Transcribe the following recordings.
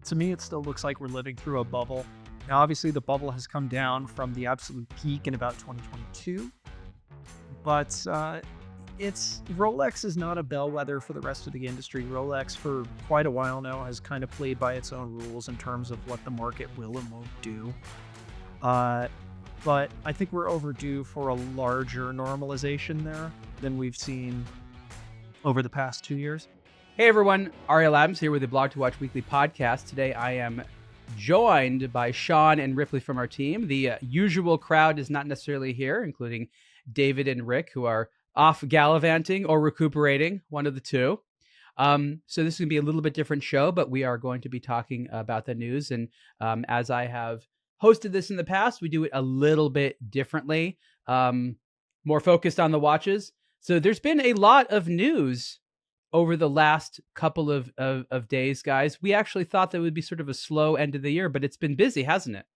To me, it still looks like we're living through a bubble. Now, obviously, the bubble has come down from the absolute peak in about 2022, but it's Rolex is not a bellwether for the rest of the industry. Rolex, for quite a while now, has kind of played by its own rules in terms of what the market will and won't do. Uh, but I think we're overdue for a larger normalization there than we've seen over the past 2 years. Hey everyone, Ariel here with the aBlogtoWatch weekly podcast. Today I am joined by Sean and Ripley from our team. The usual crowd is not necessarily here, including David and Rick, who are off gallivanting or recuperating, one of the two. So this is going to be a little bit different show, but we are going to be talking about the news. And as I have hosted this in the past, we do it a little bit differently, more focused on the watches. So there's been a lot of news over the last couple of days, guys. We actually thought that would be sort of a slow end of the year, but it's been busy, hasn't it?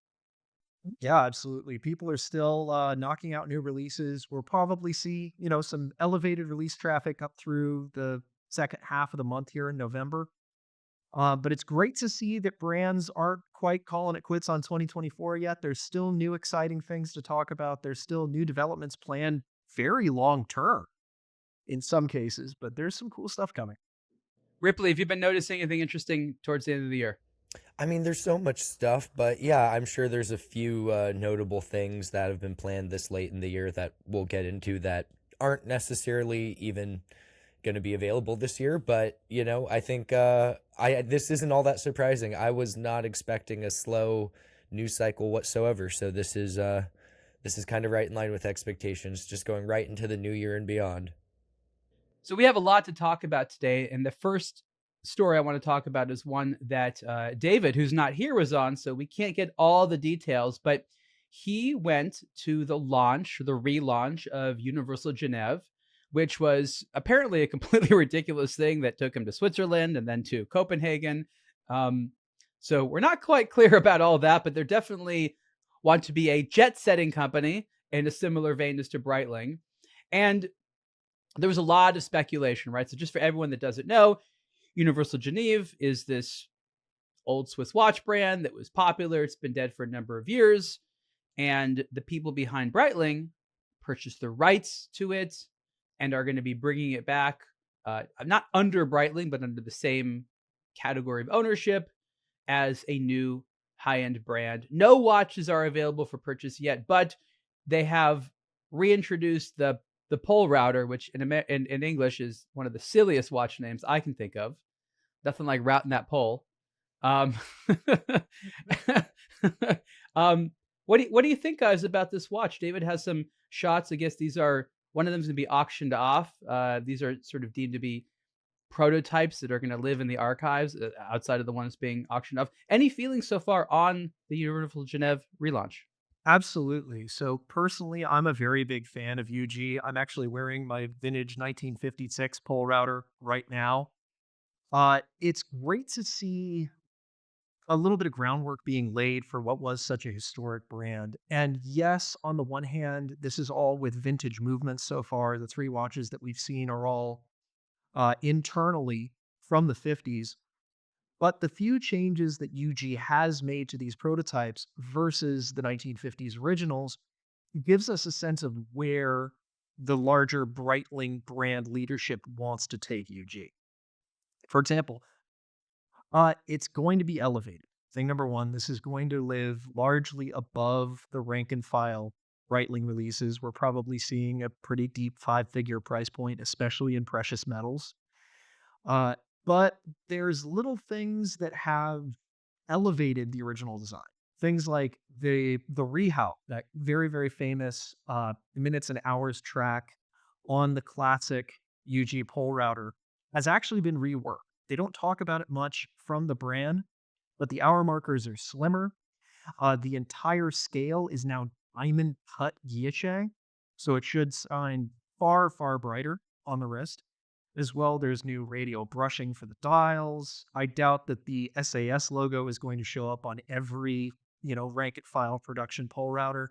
Yeah, absolutely. People are still knocking out new releases. We'll probably see, some elevated release traffic up through the second half of the month here in November. But it's great to see that brands aren't quite calling it quits on 2024 yet. There's still new exciting things to talk about. There's still new developments planned very long term in some cases, but there's some cool stuff coming. Ripley, have you been noticing anything interesting towards the end of the year? I mean, there's so much stuff, but yeah, I'm sure there's a few notable things that have been planned this late in the year that we'll get into that aren't necessarily even going to be available this year. But I think this isn't all that surprising. I was not expecting a slow news cycle whatsoever, so this is kind of right in line with expectations, just going right into the new year and beyond. So we have a lot to talk about today, and the first story I want to talk about is one that David, who's not here, was on, so we can't get all the details, but he went to the relaunch of Universal Genève, which was apparently a completely ridiculous thing that took him to Switzerland and then to Copenhagen. So we're not quite clear about all that, but they definitely want to be a jet-setting company in a similar vein as to Breitling. And there was a lot of speculation, right? So just for everyone that doesn't know, Universal Genève is this old Swiss watch brand that was popular. It's been dead for a number of years. And the people behind Breitling purchased the rights to it and are going to be bringing it back, not under Breitling, but under the same category of ownership as a new high-end brand. No watches are available for purchase yet, but they have reintroduced the pole router, which in English is one of the silliest watch names I can think of. Nothing like routing that pole. What do you think, guys, about this watch? David has some shots. I guess one of them is going to be auctioned off. These are sort of deemed to be prototypes that are going to live in the archives outside of the ones being auctioned off. Any feelings so far on the Universal Genève relaunch? Absolutely. So personally, I'm a very big fan of UG. I'm actually wearing my vintage 1956 pole router right now. It's great to see a little bit of groundwork being laid for what was such a historic brand. And yes, on the one hand, this is all with vintage movements so far. The three watches that we've seen are all internally from the 50s. But the few changes that UG has made to these prototypes versus the 1950s originals gives us a sense of where the larger Breitling brand leadership wants to take UG. For example, it's going to be elevated. Thing number one, this is going to live largely above the rank and file Breitling releases. We're probably seeing a pretty deep 5-figure price point, especially in precious metals. But there's little things that have elevated the original design. Things like the rehaut, that very, very famous minutes and hours track on the classic UG pole router, has actually been reworked. They don't talk about it much from the brand, but the hour markers are slimmer. The entire scale is now diamond cut guilloche, so it should shine far, far brighter on the wrist. As well, there's new radial brushing for the dials. I doubt that the SAS logo is going to show up on every, rank and file production pole router.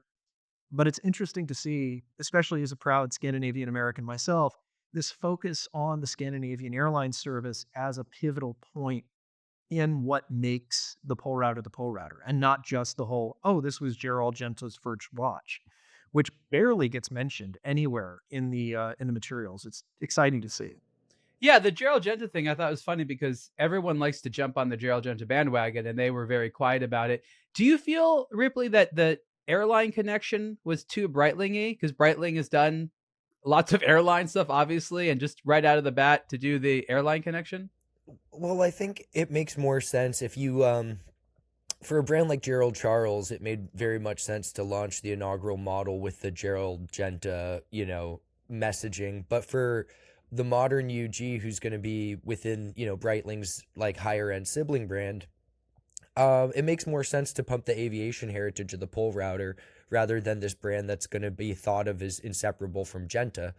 But it's interesting to see, especially as a proud Scandinavian American myself, this focus on the Scandinavian airline service as a pivotal point in what makes the pole router, and not just the whole, oh, this was Gerald Genta's first watch, which barely gets mentioned anywhere in the materials. It's exciting to see. Yeah, the Gerald Genta thing I thought was funny because everyone likes to jump on the Gerald Genta bandwagon, and they were very quiet about it. Do you feel, Ripley, that the Airline Connection was too Breitling-y? Because Breitling has done lots of airline stuff, obviously, and just right out of the bat to do the Airline Connection? Well, I think it makes more sense if you for a brand like Gerald Charles, it made very much sense to launch the inaugural model with the Gerald Genta, messaging. But for the modern UG, who's going to be within, Breitling's like higher end sibling brand, it makes more sense to pump the aviation heritage of the pole router rather than this brand that's going to be thought of as inseparable from Genta.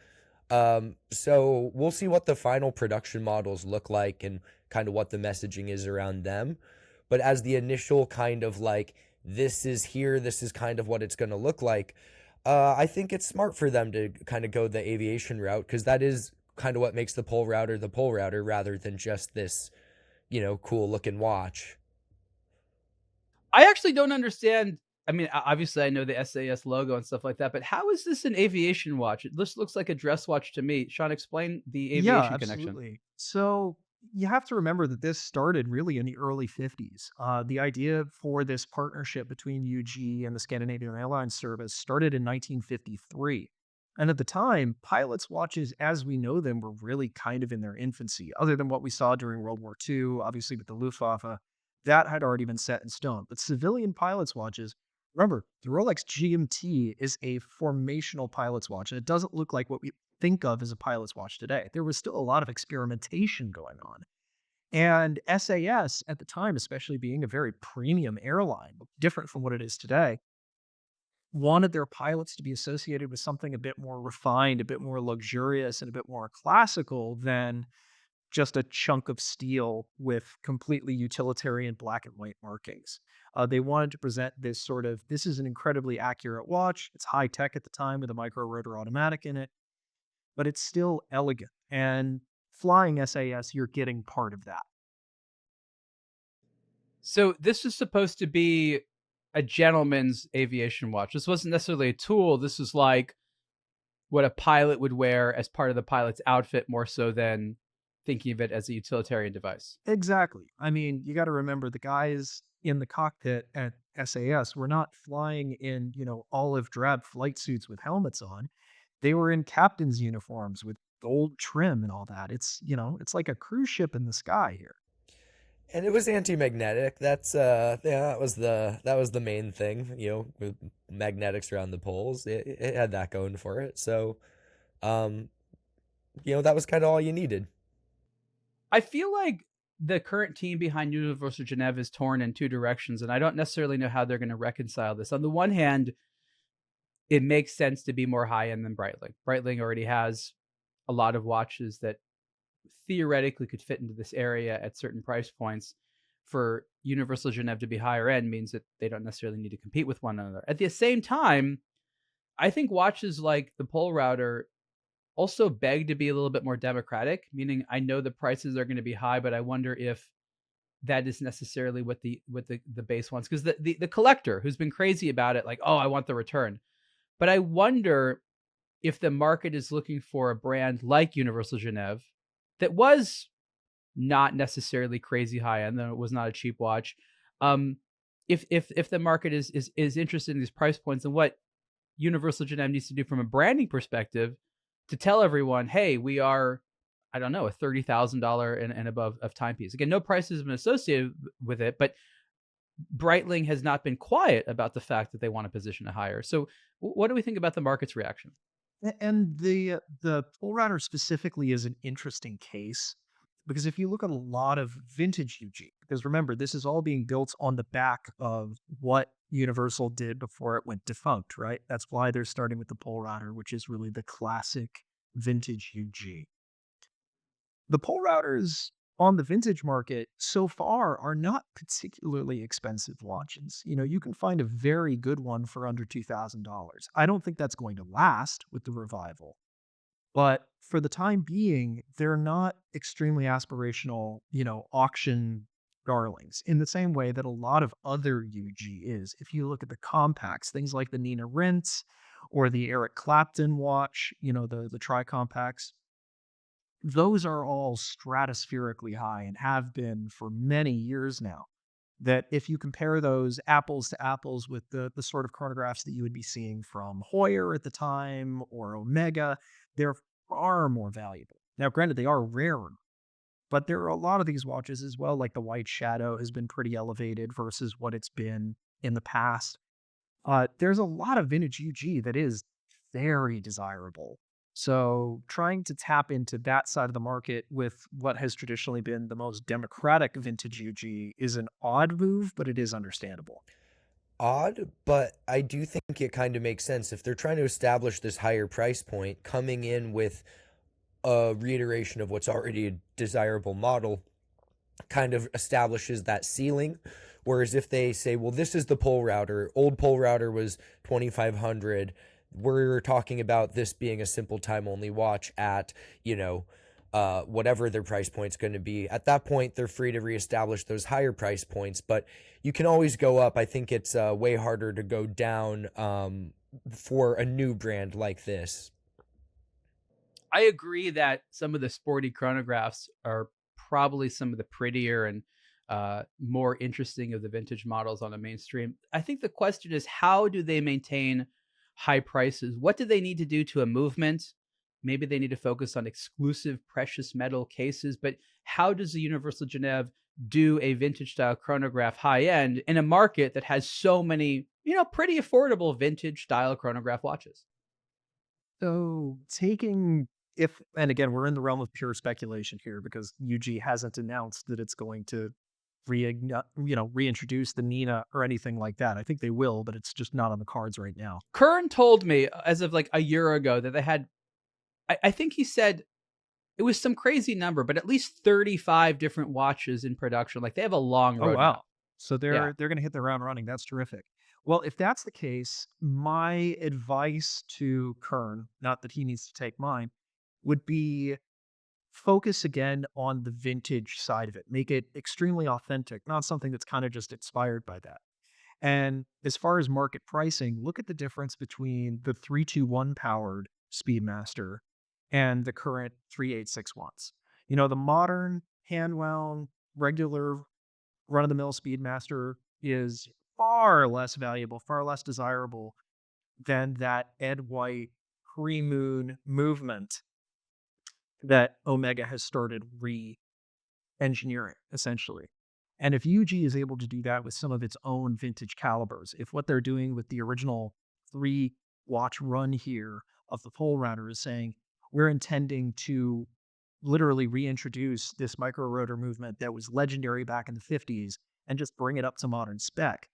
So we'll see what the final production models look like and kind of what the messaging is around them. But as the initial kind of like, this is here, this is kind of what it's going to look like, I think it's smart for them to kind of go the aviation route because that is kind of what makes the pole router rather than just this, cool looking watch. I actually don't understand. I mean, obviously, I know the SAS logo and stuff like that, but how is this an aviation watch? It just looks like a dress watch to me. Sean, explain the Yeah, aviation connection. absolutely. So you have to remember that this started really in the early 50s. The idea for this partnership between UG and the Scandinavian Airlines Service started in 1953. And at the time, pilots' watches as we know them were really kind of in their infancy, other than what we saw during World War II, obviously with the Luftwaffe. That had already been set in stone. But civilian pilots' watches, remember, the Rolex GMT is a formational pilot's watch, and it doesn't look like what we think of as a pilot's watch today. There was still a lot of experimentation going on. And SAS at the time, especially being a very premium airline, different from what it is today, wanted their pilots to be associated with something a bit more refined, a bit more luxurious, and a bit more classical than just a chunk of steel with completely utilitarian black and white markings. They wanted to present this sort of, this is an incredibly accurate watch. It's high tech at the time with a micro rotor automatic in it, but it's still elegant. And flying SAS, you're getting part of that. So this is supposed to be a gentleman's aviation watch. This wasn't necessarily a tool. This is like what a pilot would wear as part of the pilot's outfit, more so than thinking of it as a utilitarian device. Exactly. I mean, you got to remember the guys in the cockpit at SAS were not flying in, olive drab flight suits with helmets on. They were in captain's uniforms with gold trim and all that. It's like a cruise ship in the sky here. And it was anti-magnetic. That's yeah, that was the main thing, with magnetics around the poles. It had that going for it. So, um, that was kind of all you needed. I feel like the current team behind Universal Genève is torn in two directions, and I don't necessarily know how they're going to reconcile this. On the one hand, it makes sense to be more high end than Breitling. Breitling already has a lot of watches that theoretically could fit into this area at certain price points. For Universal Genève to be higher end means that they don't necessarily need to compete with one another. At the same time, I think watches like the Pole Router also beg to be a little bit more democratic, meaning I know the prices are going to be high, but I wonder if that is necessarily what the base wants. Because the collector who's been crazy about it, like, oh, I want the return. But I wonder if the market is looking for a brand like Universal Genève that was not necessarily crazy high end, though it was not a cheap watch. Um, if the market is interested in these price points and what Universal Genève needs to do from a branding perspective to tell everyone, hey, we are, I don't know, a $30,000 and above of timepiece. Again, no prices have been associated with it, but Breitling has not been quiet about the fact that they want to position it higher. So, what do we think about the market's reaction? And the pole router specifically is an interesting case because if you look at a lot of vintage UG, because remember, this is all being built on the back of what Universal did before it went defunct, right? That's why they're starting with the pole router, which is really the classic vintage UG. The pole routers on the vintage market so far are not particularly expensive watches. You can find a very good one for under $2,000. I don't think that's going to last with the revival, but for the time being, they're not extremely aspirational, auction darlings in the same way that a lot of other UG is. If you look at the compacts, things like the Nina Rintz or the Eric Clapton watch, the tri compacts, those are all stratospherically high and have been for many years now. That if you compare those apples to apples with the sort of chronographs that you would be seeing from Hoyer at the time or Omega, they're far more valuable. Now, granted, they are rarer, but there are a lot of these watches as well, like the White Shadow has been pretty elevated versus what it's been in the past. There's a lot of vintage UG that is very desirable. So trying to tap into that side of the market with what has traditionally been the most democratic vintage UG is an odd move, but it is understandable. Odd, but I do think it kind of makes sense if they're trying to establish this higher price point, coming in with a reiteration of what's already a desirable model kind of establishes that ceiling. Whereas if they say, well, this is the pole router, old pole router was 2,500. We're talking about this being a simple time only watch at, whatever their price point's going to be. At that point, they're free to reestablish those higher price points, but you can always go up. I think it's way harder to go down for a new brand like this. I agree that some of the sporty chronographs are probably some of the prettier and more interesting of the vintage models on the mainstream. I think the question is, how do they maintain high prices? What do they need to do to a movement? Maybe they need to focus on exclusive precious metal cases, but how does the Universal Genève do a vintage style chronograph high end in a market that has so many, pretty affordable vintage style chronograph watches? So taking if and again, we're in the realm of pure speculation here because UG hasn't announced that it's going to reintroduce the Nina or anything like that. I think they will, but it's just not on the cards right now. Kern told me as of like a year ago that they had, I think he said it was some crazy number, but at least 35 different watches in production. Like they have a long Oh roadmap. wow. So Yeah. they're going to hit the ground running. That's terrific. Well, if that's the case, my advice to Kern, not that he needs to take mine, would be focus again on the vintage side of it. Make it extremely authentic, not something that's kind of just inspired by that. And as far as market pricing, look at the difference between the 321 powered Speedmaster and the current 386 ones. The modern hand wound, regular run of the mill Speedmaster is far less valuable, far less desirable than that Ed White pre moon movement that Omega has started engineering, essentially. And if UG is able to do that with some of its own vintage calibers, if what they're doing with the original 3 watch run here of the pole router is saying, we're intending to literally reintroduce this micro rotor movement that was legendary back in the 50s and just bring it up to modern spec,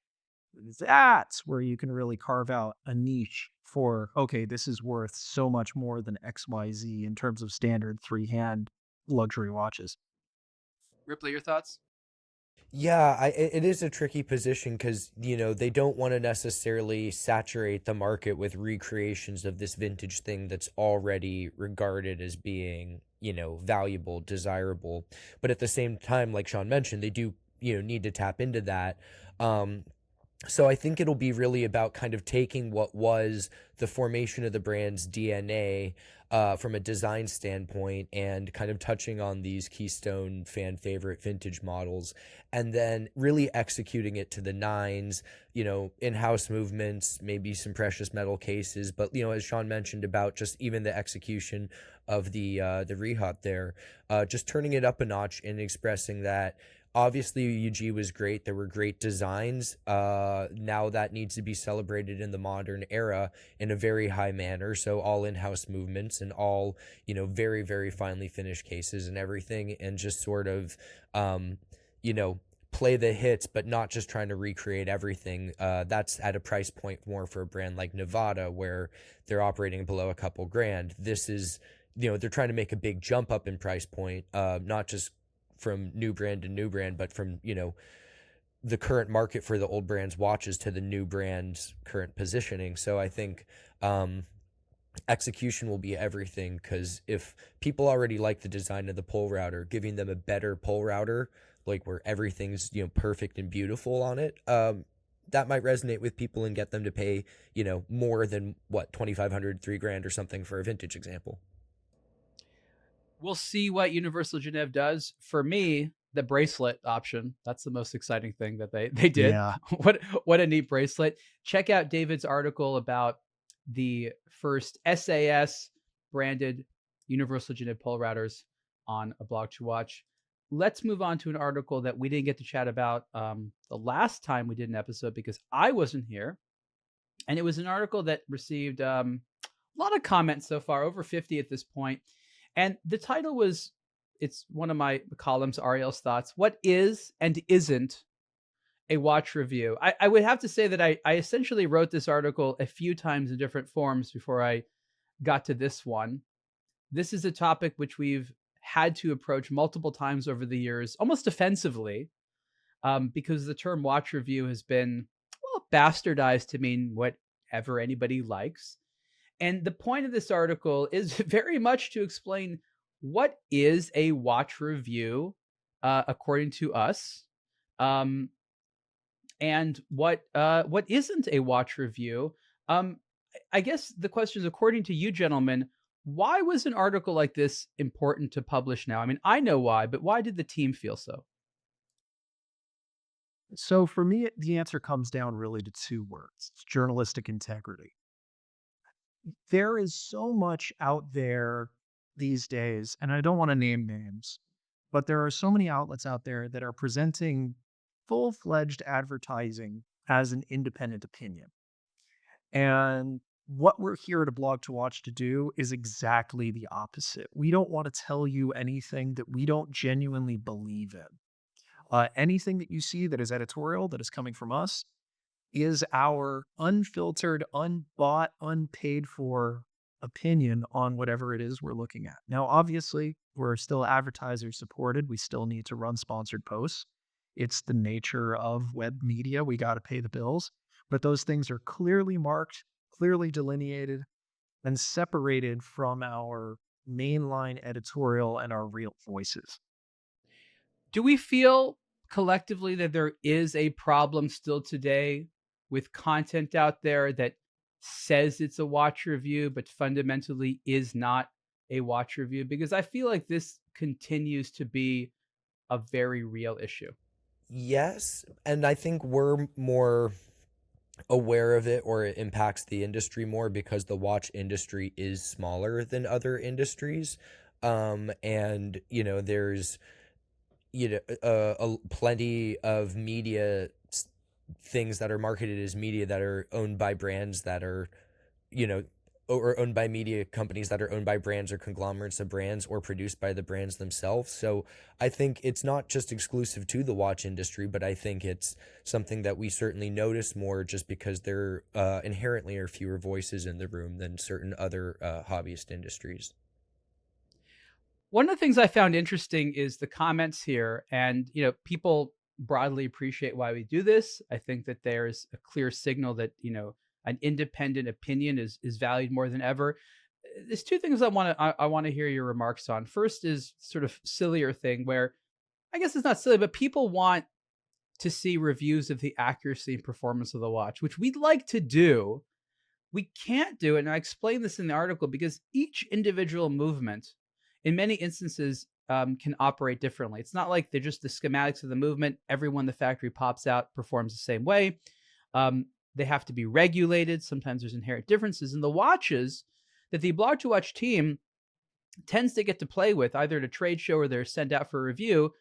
that's where you can really carve out a niche for, okay, this is worth so much more than XYZ in terms of standard 3 hand luxury watches. Ripley, your thoughts? Yeah, it is a tricky position because, they don't want to necessarily saturate the market with recreations of this vintage thing that's already regarded as being, valuable, desirable. But at the same time, like Sean mentioned, they do, need to tap into that. So I think it'll be really about kind of taking what was the formation of the brand's DNA from a design standpoint and kind of touching on these keystone fan favorite vintage models and then really executing it to the nines, in-house movements, maybe some precious metal cases. But, as Sean mentioned about just even the execution of the Rehat there, just turning it up a notch and expressing that obviously UG was great. There were great designs. Now that needs to be celebrated in the modern era in a very high manner. So all in-house movements and all, very, very finely finished cases and everything. And just sort of, play the hits, but not just trying to recreate everything. That's at a price point more for a brand like Nevada where they're operating below a couple grand. This is, they're trying to make a big jump up in price point, not just from new brand to new brand, but from, the current market for the old brand's watches to the new brand's current positioning. So I think, execution will be everything, because if people already like the design of the pole router, giving them a better pole router, like where everything's, perfect and beautiful on it, that might resonate with people and get them to pay, more than what, 2,500, 3 grand or something for a vintage example. We'll see what Universal Genève does. For me, the bracelet option, that's the most exciting thing that they did. Yeah. What a neat bracelet. Check out David's article about the first SAS branded Universal Genève pole routers on aBlogtoWatch. Let's move on to an article that we didn't get to chat about the last time we did an episode because I wasn't here. And it was an article that received a lot of comments so far, over 50 at this point. And the title was, it's one of my columns, Ariel's Thoughts. What is and isn't a watch review? I would have to say that I essentially wrote this article a few times in different forms before I got to this one. This is a topic which we've had to approach multiple times over the years, almost offensively, because the term watch review has been, well, bastardized to mean whatever anybody likes. And the point of this article is very much to explain what is a watch review, according to us, and what isn't a watch review. I guess the question is, according to you gentlemen, why was an article like this important to publish now? I mean, I know why, but why did the team feel so? So for me, the answer comes down really to two words. It's journalistic integrity. There is so much out there these days, and I don't want to name names, but there are so many outlets out there that are presenting full-fledged advertising as an independent opinion. And what we're here at aBlogtoWatch to do is exactly the opposite. We don't want to tell you anything that we don't genuinely believe in. Anything that you see that is editorial, that is coming from us, is our unfiltered, unbought, unpaid for opinion on whatever it is we're looking at. Now, obviously, we're still advertiser supported. We still need to run sponsored posts. It's the nature of web media. We got to pay the bills. But those things are clearly marked, clearly delineated, and separated from our mainline editorial and our real voices. Do we feel collectively that there is a problem still today with content out there that says it's a watch review, but fundamentally is not a watch review? Because I feel like this continues to be a very real issue. Yes, and I think we're more aware of it, or it impacts the industry more because the watch industry is smaller than other industries. And there's plenty of media things that are marketed as media that are owned by brands that are, or owned by media companies that are owned by brands or conglomerates of brands, or produced by the brands themselves. So I think it's not just exclusive to the watch industry, but I think it's something that we certainly notice more just because there inherently are fewer voices in the room than certain other hobbyist industries. One of the things I found interesting is the comments here, and people broadly appreciate why we do this. I think that there's a clear signal that an independent opinion is valued more than ever. There's two things I want to hear your remarks on. First is sort of sillier thing where, I guess it's not silly, but people want to see reviews of the accuracy and performance of the watch, which we'd like to do. We can't do it, and I explain this in the article, because each individual movement, in many instances, can operate differently. It's not like they're just the schematics of the movement. Everyone the factory pops out performs the same way. They have to be regulated. Sometimes there's inherent differences. And the watches that the aBlogtoWatch team tends to get to play with, either at a trade show or they're sent out for review,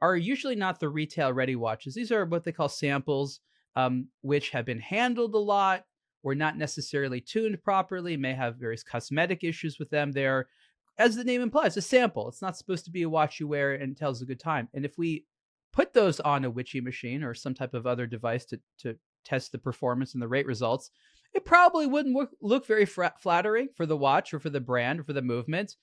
are usually not the retail ready watches. These are what they call samples, which have been handled a lot, or not necessarily tuned properly, may have various cosmetic issues with them. They're, as the name implies, a sample. It's not supposed to be a watch you wear and tells a good time. And if we put those on a witchy machine or some type of other device to test the performance and the rate results, it probably wouldn't look very flattering for the watch or for the brand or for the movement,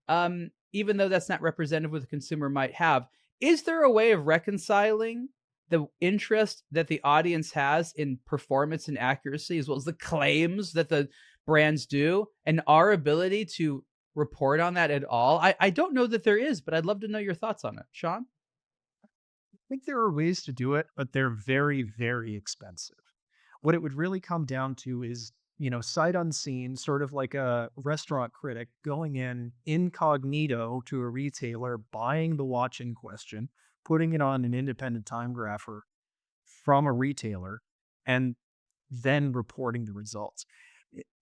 even though that's not representative of what the consumer might have. Is there a way of reconciling the interest that the audience has in performance and accuracy, as well as the claims that the brands do, and our ability to report on that at all, I don't know that there is, but I'd love to know your thoughts on it. Sean? I think there are ways to do it, but they're very, very expensive. What it would really come down to is, sight unseen, sort of like a restaurant critic going in incognito to a retailer, buying the watch in question, putting it on an independent time grapher from a retailer, and then reporting the results.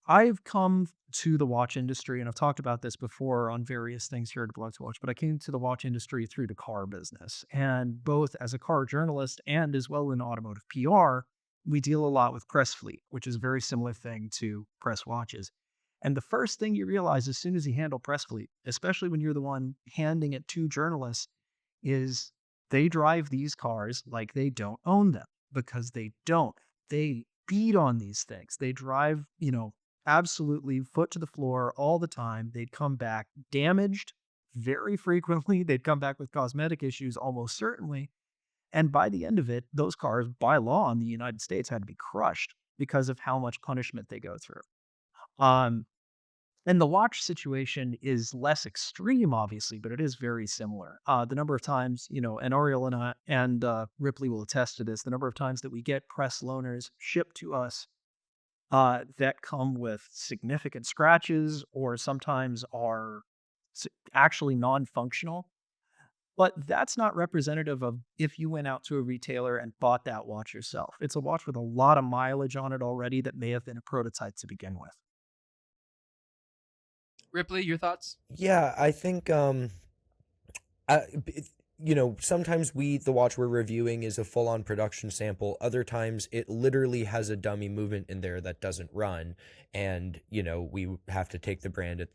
I've come to the watch industry, and I've talked about this before on various things here at aBlogtoWatch, but I came to the watch industry through the car business. And both as a car journalist and as well in automotive PR, we deal a lot with press fleet, which is a very similar thing to press watches. And the first thing you realize as soon as you handle press fleet, especially when you're the one handing it to journalists, is they drive these cars like they don't own them, because they don't. They beat on these things. They drive, absolutely foot to the floor all the time. They'd come back damaged very frequently. They'd come back with cosmetic issues almost certainly. And by the end of it, those cars, by law in the United States, had to be crushed because of how much punishment they go through. Um, and the watch situation is less extreme, obviously, but it is very similar. The number of times, and Ariel and Ripley will attest to this, the number of times that we get press loaners shipped to us that come with significant scratches or sometimes are actually non-functional. But that's not representative of if you went out to a retailer and bought that watch yourself. It's a watch with a lot of mileage on it already that may have been a prototype to begin with. Ripley, your thoughts? Yeah, I think I, sometimes the watch we're reviewing is a full-on production sample. Other times it literally has a dummy movement in there that doesn't run, and we have to take the brand at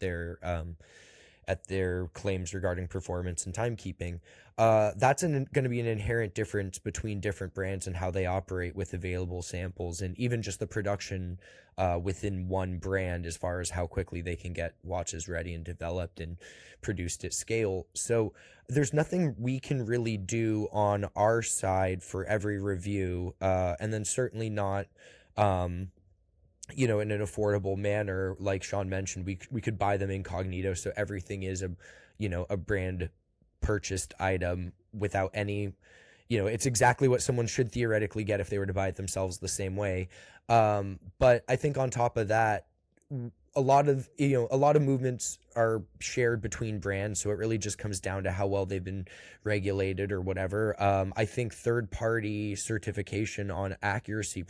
their claims regarding performance and timekeeping. That's going to be an inherent difference between different brands and how they operate with available samples, and even just the production within one brand as far as how quickly they can get watches ready and developed and produced at scale. So there's nothing we can really do on our side for every review, and then certainly not in an affordable manner. Like Sean mentioned, we could buy them incognito, so everything is a brand purchased item without any, it's exactly what someone should theoretically get if they were to buy it themselves the same way. But I think on top of that, a lot of movements are shared between brands, so it really just comes down to how well they've been regulated or whatever. I think third party certification on accuracy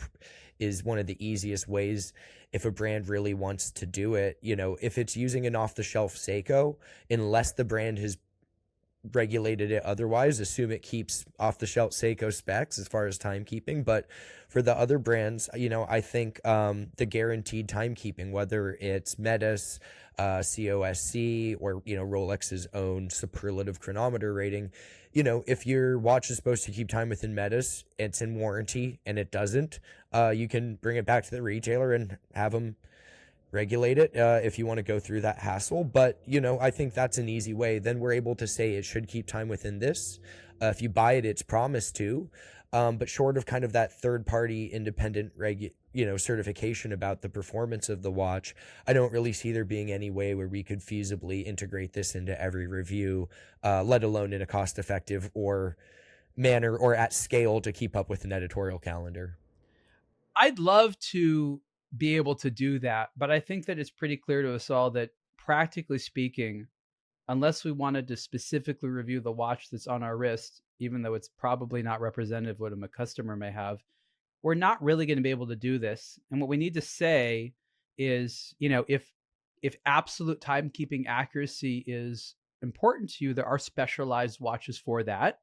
is one of the easiest ways if a brand really wants to do it. If it's using an off the shelf Seiko, unless the brand has regulated it otherwise, assume it keeps off the shelf Seiko specs as far as timekeeping. But for the other brands, I think the guaranteed timekeeping, whether it's Metis, COSC, or Rolex's own superlative chronometer rating, if your watch is supposed to keep time within Metis, it's in warranty and it doesn't, you can bring it back to the retailer and have them regulate it if you want to go through that hassle. But I think that's an easy way. Then we're able to say it should keep time within this. If you buy it, it's promised to. But short of kind of that third party independent certification about the performance of the watch, I don't really see there being any way where we could feasibly integrate this into every review, let alone in a cost effective or manner or at scale to keep up with an editorial calendar. I'd love to be able to do that, but I think that it's pretty clear to us all that, practically speaking, unless we wanted to specifically review the watch that's on our wrist, even though it's probably not representative of what a customer may have, we're not really going to be able to do this. And what we need to say is, if absolute timekeeping accuracy is important to you, there are specialized watches for that.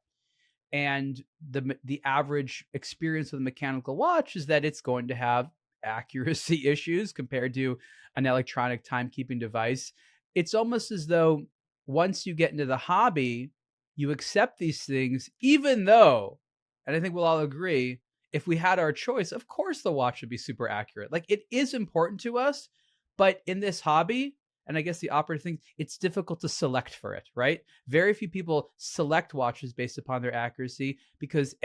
And the average experience with a mechanical watch is that it's going to have accuracy issues compared to an electronic timekeeping device. It's almost as though once you get into the hobby, you accept these things, even though, and I think we'll all agree, if we had our choice, of course the watch should be super accurate. Like, it is important to us, but in this hobby, and I guess the operative thing, it's difficult to select for it, right? Very few people select watches based upon their accuracy because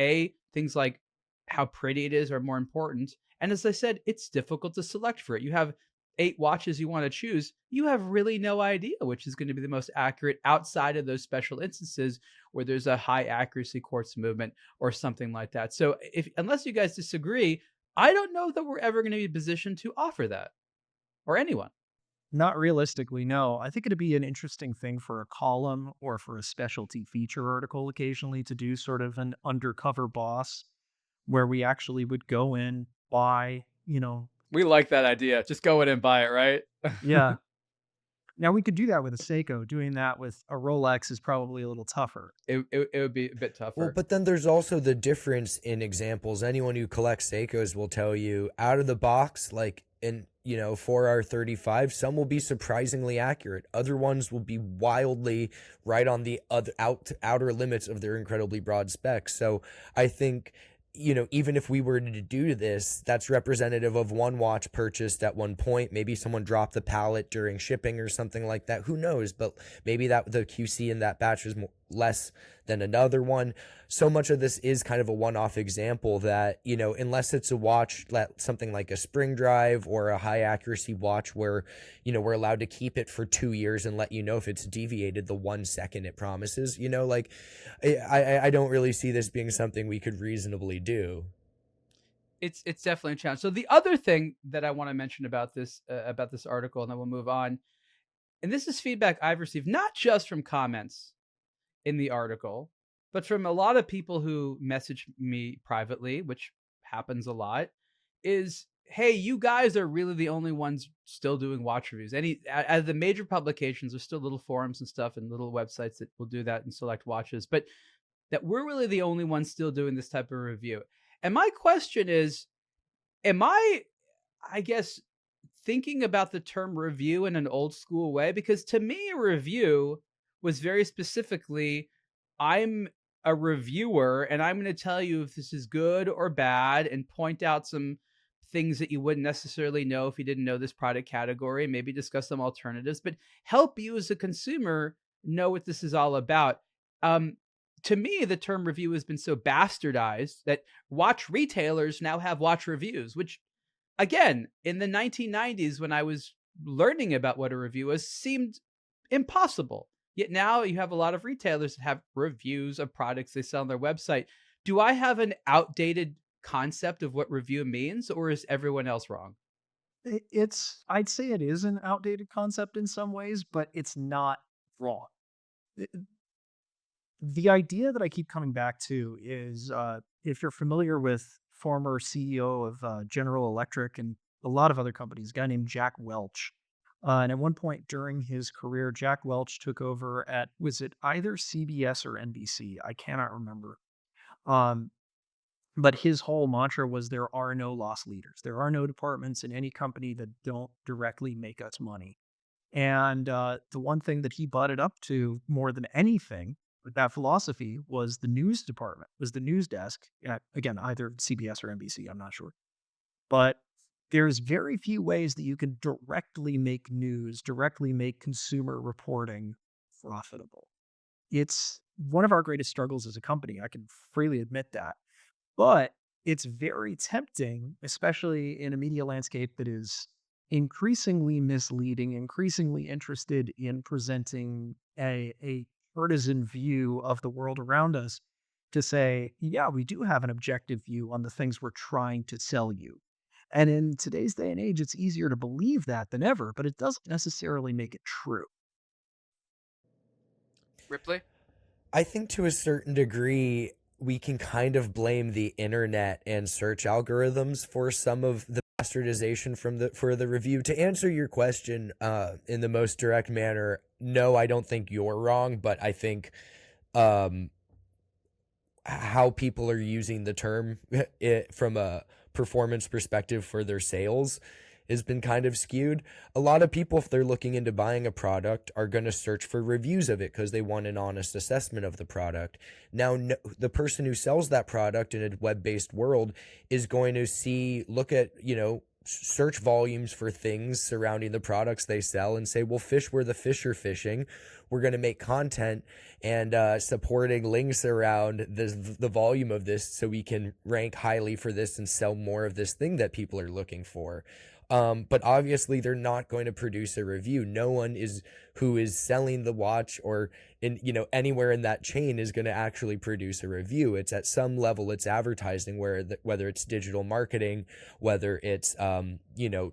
things like how pretty it is are more important. And as I said, it's difficult to select for it. You have 8 watches you want to choose, you have really no idea which is going to be the most accurate outside of those special instances where there's a high accuracy quartz movement or something like that. So if unless you guys disagree, I don't know that we're ever going to be positioned to offer that or anyone. Not realistically, no. I think it'd be an interesting thing for a column or for a specialty feature article occasionally to do sort of an undercover boss where we actually would go in, buy, We like that idea. Just go in and buy it, right? yeah. Now we could do that with a Seiko. Doing that with a Rolex is probably a little tougher. It would be a bit Well, tougher. but then there's also the difference in examples. Anyone who collects Seikos will tell you out of the box, like in 4R35, some will be surprisingly accurate. Other ones will be wildly right on the outer limits of their incredibly broad specs. So I think, even if we were to do this, that's representative of one watch purchased at one point. Maybe someone dropped the pallet during shipping or something like that. Who knows? But maybe that the QC in that batch was less than another one. So much of this is kind of a one-off example that, unless it's a watch, something like a spring drive or a high accuracy watch where, we're allowed to keep it for 2 years and let you know if it's deviated the 1 second it promises, like I don't really see this being something we could reasonably do. It's definitely a challenge. So the other thing that I want to mention about this article, and then we'll move on, and this is feedback I've received not just from comments in the article, but from a lot of people who message me privately, which happens a lot, is, hey, you guys are really the only ones still doing watch reviews. Out of the major publications, there's still little forums and stuff and little websites that will do that and select watches, but that we're really the only ones still doing this type of review. And my question is, am I guess, thinking about the term review in an old school way? Because to me, a review was very specifically, I'm a reviewer and I'm going to tell you if this is good or bad and point out some things that you wouldn't necessarily know if you didn't know this product category, maybe discuss some alternatives, but help you as a consumer know what this is all about. To me, the term review has been so bastardized that watch retailers now have watch reviews, which again, in the 1990s, when I was learning about what a review was, seemed impossible. Yet now you have a lot of retailers that have reviews of products they sell on their website. Do I have an outdated concept of what review means, or is everyone else wrong? I'd say it is an outdated concept in some ways, but it's not wrong. I- The idea that I keep coming back to is if you're familiar with former CEO of General Electric and a lot of other companies, a guy named Jack Welch. And at one point during his career, Jack Welch took over at, was it either CBS or NBC? I cannot remember. Um, but his whole mantra was there are no loss leaders. There are no departments in any company that don't directly make us money. And the one thing that he butted up to more than anything with that philosophy was the news department, was the news desk. Again, either CBS or NBC, I'm not sure. But there's very few ways that you can directly make news, directly make consumer reporting profitable. It's one of our greatest struggles as a company. I can freely admit that. But it's very tempting, especially in a media landscape that is increasingly misleading, increasingly interested in presenting a partisan view of the world around us, to say, yeah, we do have an objective view on the things we're trying to sell you. And in today's day and age, it's easier to believe that than ever, but it doesn't necessarily make it true. Ripley? I think to a certain degree, we can kind of blame the internet and search algorithms for some of the bastardization for the review. To answer your question in the most direct manner, no, I don't think you're wrong, but I think um, how people are using the term from a performance perspective for their sales has been kind of skewed. A lot of people, if they're looking into buying a product, are going to search for reviews of it because they want an honest assessment of the product. Now, no, the person who sells that product in a web-based world is going to look at, search volumes for things surrounding the products they sell and say, well, fish where the fish are fishing. We're going to make content and supporting links around the volume of this so we can rank highly for this and sell more of this thing that people are looking for. But obviously they're not going to produce a review. No one who is selling the watch or anywhere in that chain is going to actually produce a review. It's at some level, it's advertising, whether it's digital marketing, whether it's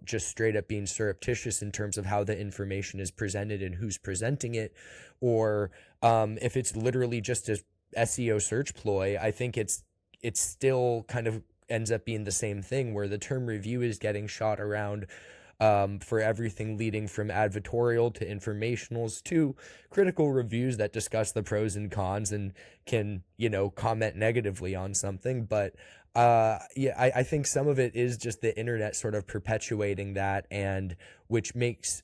just straight up being surreptitious in terms of how the information is presented and who's presenting it, or if it's literally just a SEO search ploy. I think it's still kind of ends up being the same thing, where the term review is getting shot around for everything leading from advertorial to informationals to critical reviews that discuss the pros and cons and can, comment negatively on something. But I think some of it is just the internet sort of perpetuating that, and which makes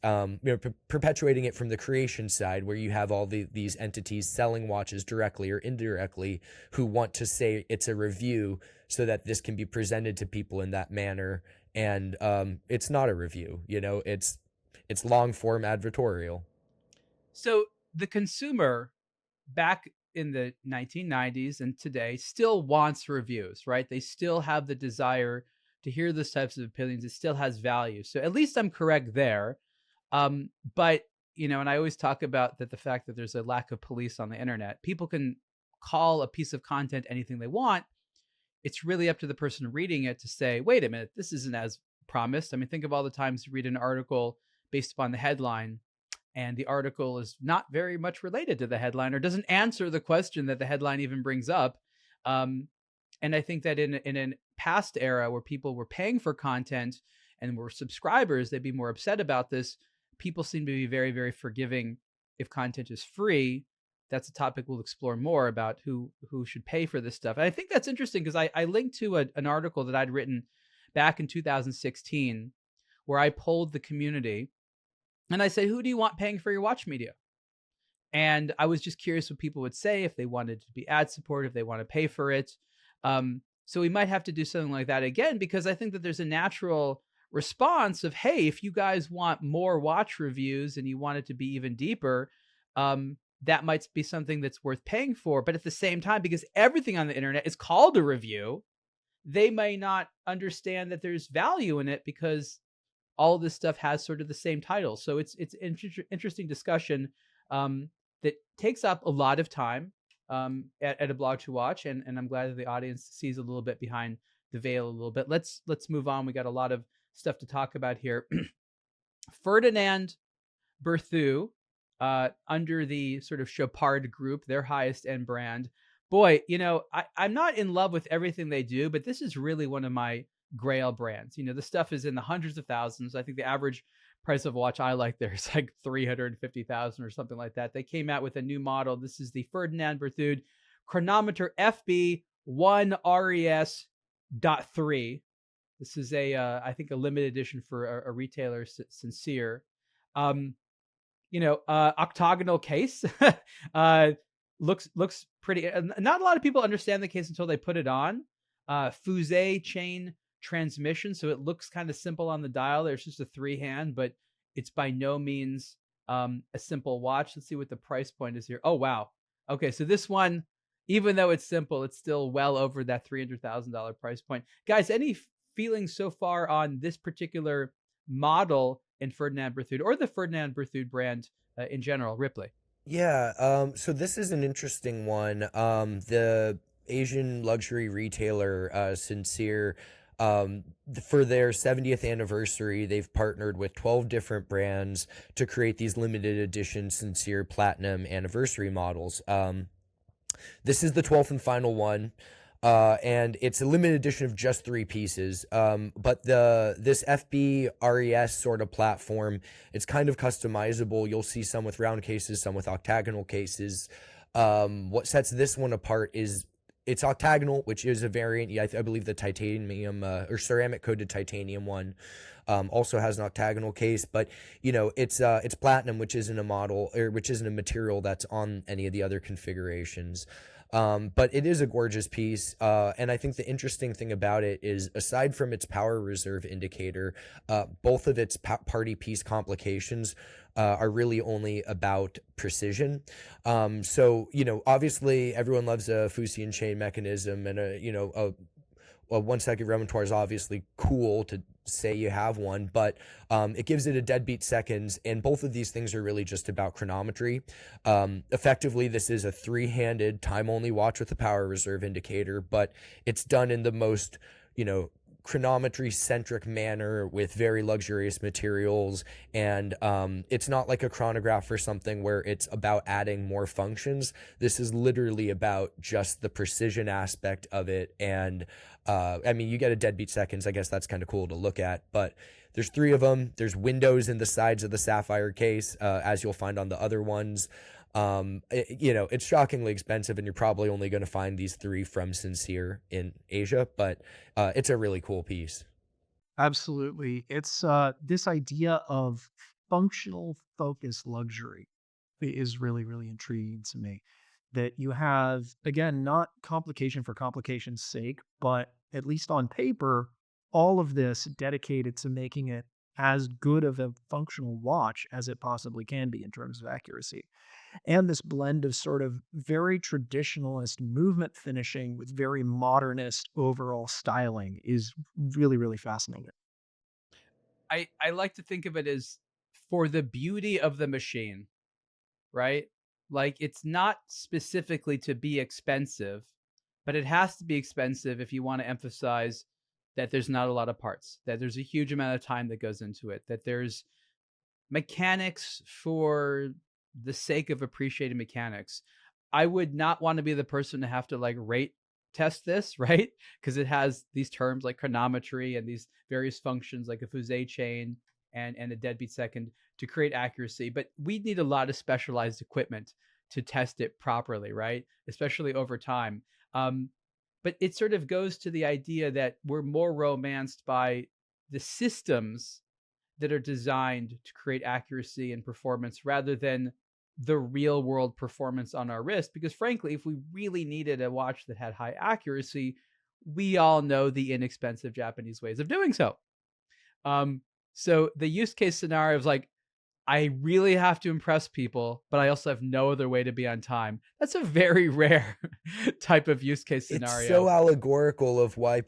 perpetuating it from the creation side, where you have all these entities selling watches directly or indirectly who want to say it's a review so that this can be presented to people in that manner. And it's not a review, it's long form advertorial. So the consumer back in the 1990s and today still wants reviews, right? They still have the desire to hear those types of opinions. It still has value. So at least I'm correct there. But, and I always talk about that the fact that there's a lack of police on the internet. People can call a piece of content anything they want. It's really up to the person reading it to say, wait a minute, this isn't as promised. I mean, think of all the times you read an article based upon the headline, and the article is not very much related to the headline or doesn't answer the question that the headline even brings up. And I think that in a past era where people were paying for content and were subscribers, they'd be more upset about this. People seem to be very, very forgiving if content is free. That's a topic we'll explore more about who should pay for this stuff. And I think that's interesting because I linked to an article that I'd written back in 2016 where I polled the community and I said, who do you want paying for your watch media? And I was just curious what people would say, if they wanted to be ad support, if they want to pay for it. So we might have to do something like that again, because I think that there's a natural response of, hey, if you guys want more watch reviews and you want it to be even deeper, that might be something that's worth paying for. But at the same time, because everything on the internet is called a review, they may not understand that there's value in it because all of this stuff has sort of the same title. So it's interesting discussion that takes up a lot of time at aBlogtoWatch, and I'm glad that the audience sees a little bit behind the veil a little bit. Let's move on. We got a lot of stuff to talk about here. Ferdinand Berthoud, under the sort of Chopard group, their highest end brand. Boy, I'm not in love with everything they do, but this is really one of my grail brands. The stuff is in the hundreds of thousands. I think the average price of a watch I like there is like 350,000 or something like that. They came out with a new model. This is the Ferdinand Berthoud chronometer FB1 RES.3. This is I think a limited edition for a retailer, Sincere. Octagonal case. Looks pretty. Not a lot of people understand the case until they put it on. Fusee chain transmission, so it looks kind of simple on the dial. There's just a 3-hand, but it's by no means a simple watch. Let's see what the price point is here. Oh wow. Okay, so this one, even though it's simple, it's still well over that $300,000 price point. Guys, any feelings so far on this particular model in Ferdinand Berthoud or the Ferdinand Berthoud brand in general? Ripley. Yeah, so this is an interesting one. The Asian luxury retailer Sincere, for their 70th anniversary, they've partnered with 12 different brands to create these limited edition Sincere Platinum anniversary models. This is the 12th and final one. And it's a limited edition of just 3 pieces. But this FB RES sort of platform, it's kind of customizable. You'll see some with round cases, some with octagonal cases. What sets this one apart is it's octagonal, which is a variant. Yeah, I believe the titanium or ceramic coated titanium one also has an octagonal case, but it's platinum, which isn't a model or which isn't a material that's on any of the other configurations. But it is a gorgeous piece, and I think the interesting thing about it is, aside from its power reserve indicator, both of its party piece complications are really only about precision. So obviously everyone loves a Fusian chain mechanism, and a 1 second remontoire is obviously cool to say you have one, but it gives it a deadbeat seconds, and both of these things are really just about chronometry. Effectively, this is a three-handed time-only watch with a power reserve indicator, but it's done in the most, chronometry centric manner with very luxurious materials. And it's not like a chronograph or something where it's about adding more functions. This is literally about just the precision aspect of it. And I mean, you get a deadbeat seconds. I guess that's kind of cool to look at, but there's three of them. There's windows in the sides of the sapphire case, as you'll find on the other ones. It's shockingly expensive, and you're probably only going to find these three from Sincere in Asia, but it's a really cool piece. Absolutely. It's this idea of functional focus luxury is really, really intriguing to me. That you have, again, not complication for complication's sake, but at least on paper, all of this dedicated to making it as good of a functional watch as it possibly can be in terms of accuracy. And this blend of sort of very traditionalist movement finishing with very modernist overall styling is really, really fascinating. I like to think of it as for the beauty of the machine, right? Like it's not specifically to be expensive, but it has to be expensive if you want to emphasize that there's not a lot of parts, that there's a huge amount of time that goes into it, that there's mechanics for the sake of appreciating mechanics. I would not want to be the person to have to like rate test this, right? Because it has these terms like chronometry and these various functions like a Fusee chain and a deadbeat second to create accuracy. But we need a lot of specialized equipment to test it properly, right? Especially over time. But it sort of goes to the idea that we're more romanced by the systems that are designed to create accuracy and performance rather than the real world performance on our wrist. Because frankly, if we really needed a watch that had high accuracy, we all know the inexpensive Japanese ways of doing so. So the use case scenario is like, I really have to impress people, but I also have no other way to be on time. That's a very rare type of use case It's scenario. so allegorical of why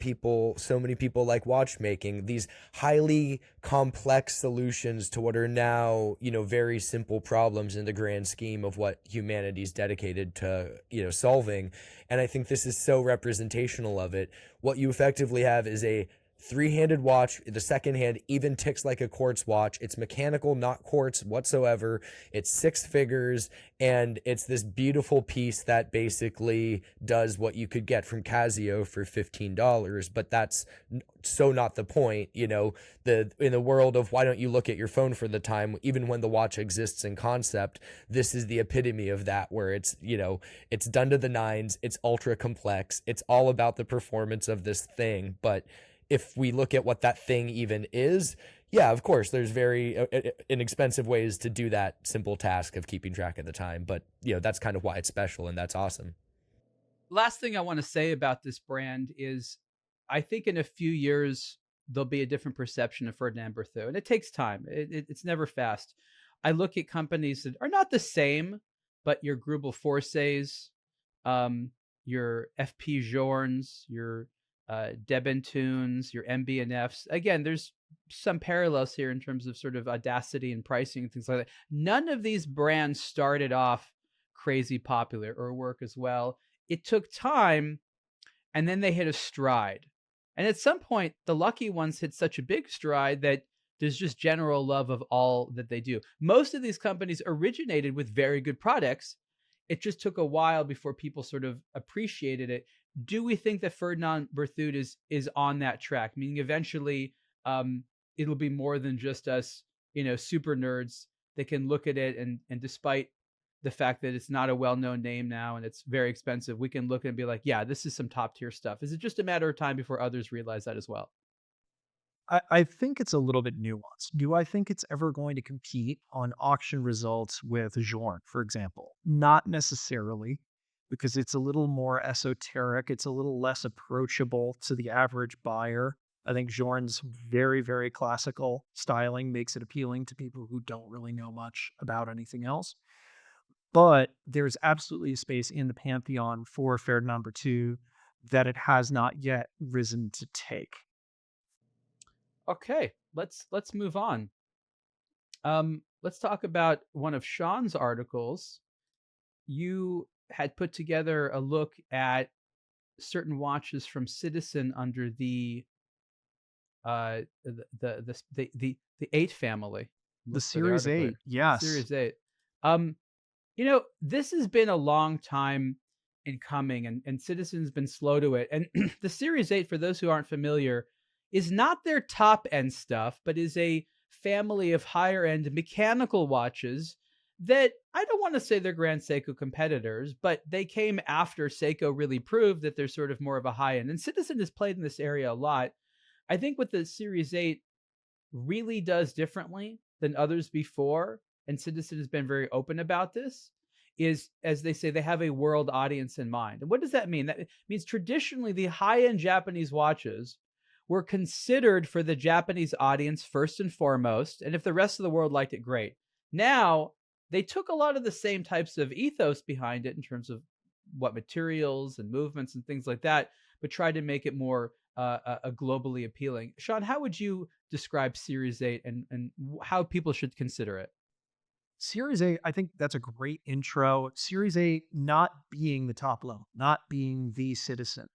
so many people like watchmaking, these highly complex solutions to what are now, very simple problems in the grand scheme of what humanity's dedicated to, solving. And I think this is so representational of it. What you effectively have is a three-handed watch. The second hand even ticks like a quartz watch. It's mechanical, not quartz whatsoever. It's six figures, and it's this beautiful piece that basically does what you could get from Casio for $15. But that's so not the point. In the world of why don't you look at your phone for the time, even when the watch exists in concept, this is the epitome of that, where it's done to the nines. It's ultra complex. It's all about the performance of this thing. But if we look at what that thing even is, yeah, of course, there's very inexpensive ways to do that simple task of keeping track of the time. But, that's kind of why it's special, and that's awesome. Last thing I want to say about this brand is I think in a few years, there'll be a different perception of Ferdinand Berthaud. And it takes time, it's never fast. I look at companies that are not the same, but your Grubel Forces, your FP Journes, your Debentunes, your MB&Fs. Again, there's some parallels here in terms of sort of audacity and pricing and things like that. None of these brands started off crazy popular or work as well. It took time, and then they hit a stride. And at some point, the lucky ones hit such a big stride that there's just general love of all that they do. Most of these companies originated with very good products. It just took a while before people sort of appreciated it. Do we think that Ferdinand Berthaud is on that track? Meaning eventually it'll be more than just us, super nerds that can look at it and despite the fact that it's not a well-known name now and it's very expensive, we can look and be like, yeah, this is some top tier stuff. Is it just a matter of time before others realize that as well? I think it's a little bit nuanced. Do I think it's ever going to compete on auction results with Journe, for example? Not necessarily, because it's a little more esoteric. It's a little less approachable to the average buyer. I think Journe's very, very classical styling makes it appealing to people who don't really know much about anything else. But there's absolutely a space in the pantheon for Ferdinand Berthaud that it has not yet risen to take. Okay, let's move on. Let's talk about one of Sean's articles. You had put together a look at certain watches from Citizen under the 8 family. The Look for the Series article here. 8, yes. Series 8. This has been a long time in coming, and Citizen's been slow to it. And the Series 8, for those who aren't familiar, is not their top end stuff, but is a family of higher end mechanical watches that I don't want to say they're Grand Seiko competitors, but they came after Seiko really proved that they're sort of more of a high end. And Citizen has played in this area a lot. I think what the Series 8 really does differently than others before, and Citizen has been very open about this, is, as they say, they have a world audience in mind. And what does that mean? That means traditionally the high-end Japanese watches were considered for the Japanese audience first and foremost, and if the rest of the world liked it, great. Now, they took a lot of the same types of ethos behind it in terms of what materials and movements and things like that, but tried to make it more globally appealing. Sean, how would you describe Series 8 and how people should consider it? Series 8, I think that's a great intro. Series 8 not being the top level, not being the Citizen,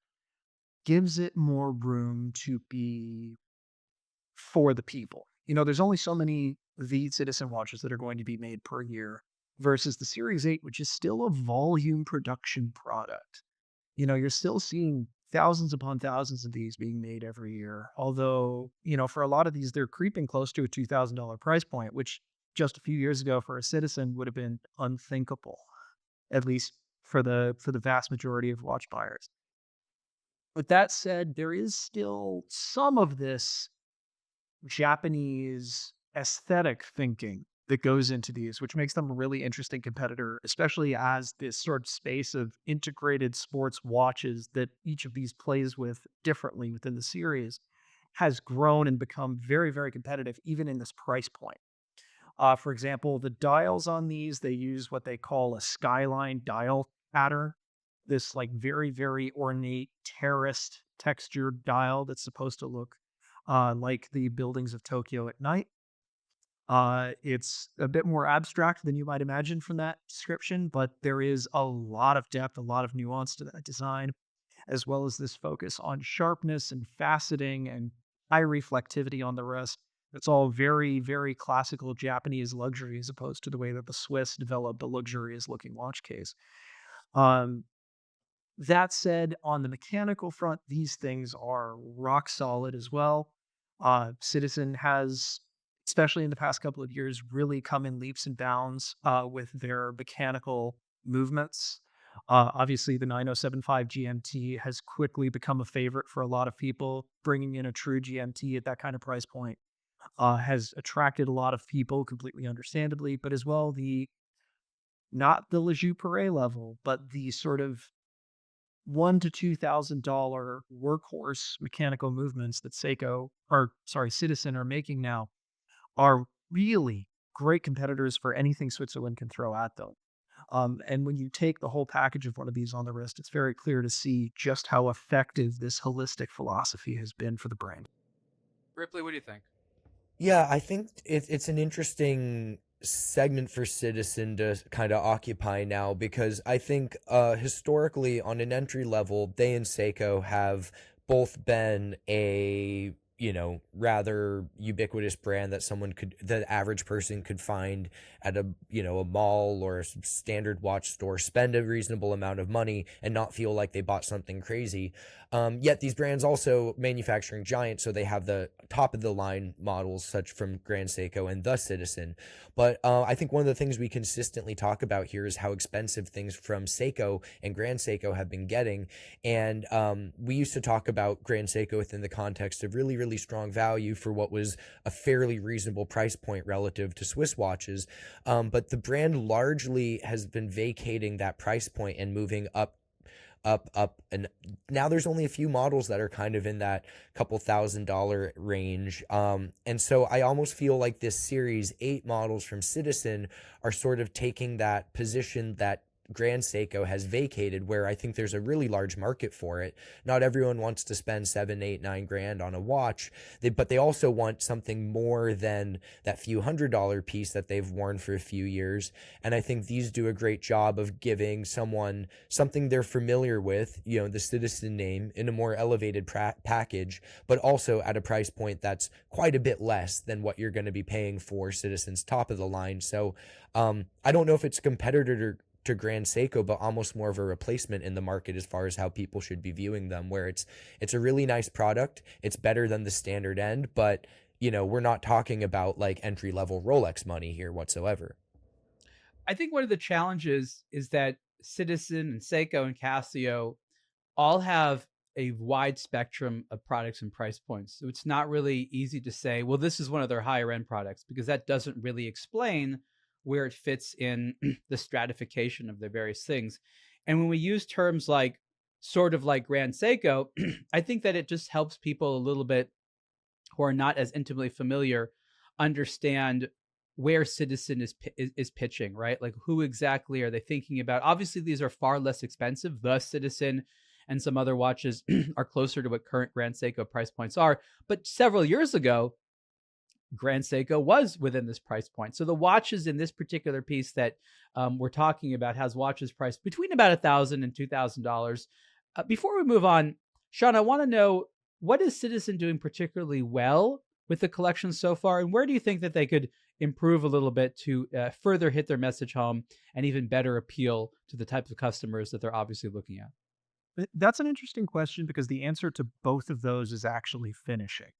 gives it more room to be for the people. There's only so many the Citizen watches that are going to be made per year versus the Series 8, which is still a volume production product. You're still seeing thousands upon thousands of these being made every year. Although, for a lot of these, they're creeping close to a $2,000 price point, which just a few years ago for a Citizen would have been unthinkable, at least for the vast majority of watch buyers. But that said, there is still some of this Japanese aesthetic thinking that goes into these, which makes them a really interesting competitor, especially as this sort of space of integrated sports watches that each of these plays with differently within the series has grown and become very, very competitive, even in this price point. For example, the dials on these, they use what they call a skyline dial pattern. This like very, very ornate terraced textured dial that's supposed to look like the buildings of Tokyo at night. It's a bit more abstract than you might imagine from that description, but there is a lot of depth, a lot of nuance to that design, as well as this focus on sharpness and faceting and high reflectivity on the wrist. It's all very, very classical Japanese luxury as opposed to the way that the Swiss developed a luxurious looking watch case. Um, that said, on the mechanical front, these things are rock solid as well. Citizen has, especially in the past couple of years, really come in leaps and bounds with their mechanical movements. Obviously, the 9075 GMT has quickly become a favorite for a lot of people. Bringing in a true GMT at that kind of price point has attracted a lot of people, completely understandably, but as well, not the Lejeune level, but the sort of $1,000 to $2,000 workhorse mechanical movements that Citizen are making now are really great competitors for anything Switzerland can throw at them. And when you take the whole package of one of these on the wrist, it's very clear to see just how effective this holistic philosophy has been for the brand. Ripley, what do you think? Yeah, I think it's an interesting segment for Citizen to kind of occupy now because I think historically on an entry level, they and Seiko have both been a rather ubiquitous brand that the average person could find at a mall or a standard watch store, spend a reasonable amount of money and not feel like they bought something crazy. Yet these brands also manufacturing giants, so they have the top of the line models such from Grand Seiko and the Citizen. But I think one of the things we consistently talk about here is how expensive things from Seiko and Grand Seiko have been getting. And we used to talk about Grand Seiko within the context of really, really strong value for what was a fairly reasonable price point relative to Swiss watches. But the brand largely has been vacating that price point and moving up, and now there's only a few models that are kind of in that couple $1,000 range. And so I almost feel like this Series 8 models from Citizen are sort of taking that position that Grand Seiko has vacated, where I think there's a really large market for it. Not everyone wants to spend 7, 8, 9 grand on a watch, but they also want something more than that few $100 piece that they've worn for a few years. And I think these do a great job of giving someone something they're familiar with, the Citizen name, in a more elevated package, but also at a price point that's quite a bit less than what you're going to be paying for Citizen's top of the line. So I don't know if it's a competitor to Grand Seiko, but almost more of a replacement in the market as far as how people should be viewing them, where it's a really nice product. It's better than the standard end, but we're not talking about like entry level Rolex money here whatsoever. I think one of the challenges is that Citizen and Seiko and Casio all have a wide spectrum of products and price points. So it's not really easy to say, well, this is one of their higher end products, because that doesn't really explain where it fits in the stratification of the various things. And when we use terms like sort of like Grand Seiko, I think that it just helps people a little bit who are not as intimately familiar understand where Citizen is pitching, right? Like, who exactly are they thinking about? Obviously, these are far less expensive. The Citizen and some other watches are closer to what current Grand Seiko price points are. But several years ago, Grand Seiko was within this price point. So the watches in this particular piece that we're talking about has watches priced between about $1,000 and $2,000. Before we move on, Sean, I want to know, what is Citizen doing particularly well with the collection so far, and where do you think that they could improve a little bit to further hit their message home and even better appeal to the types of customers that they're obviously looking at? That's an interesting question because the answer to both of those is actually finishing.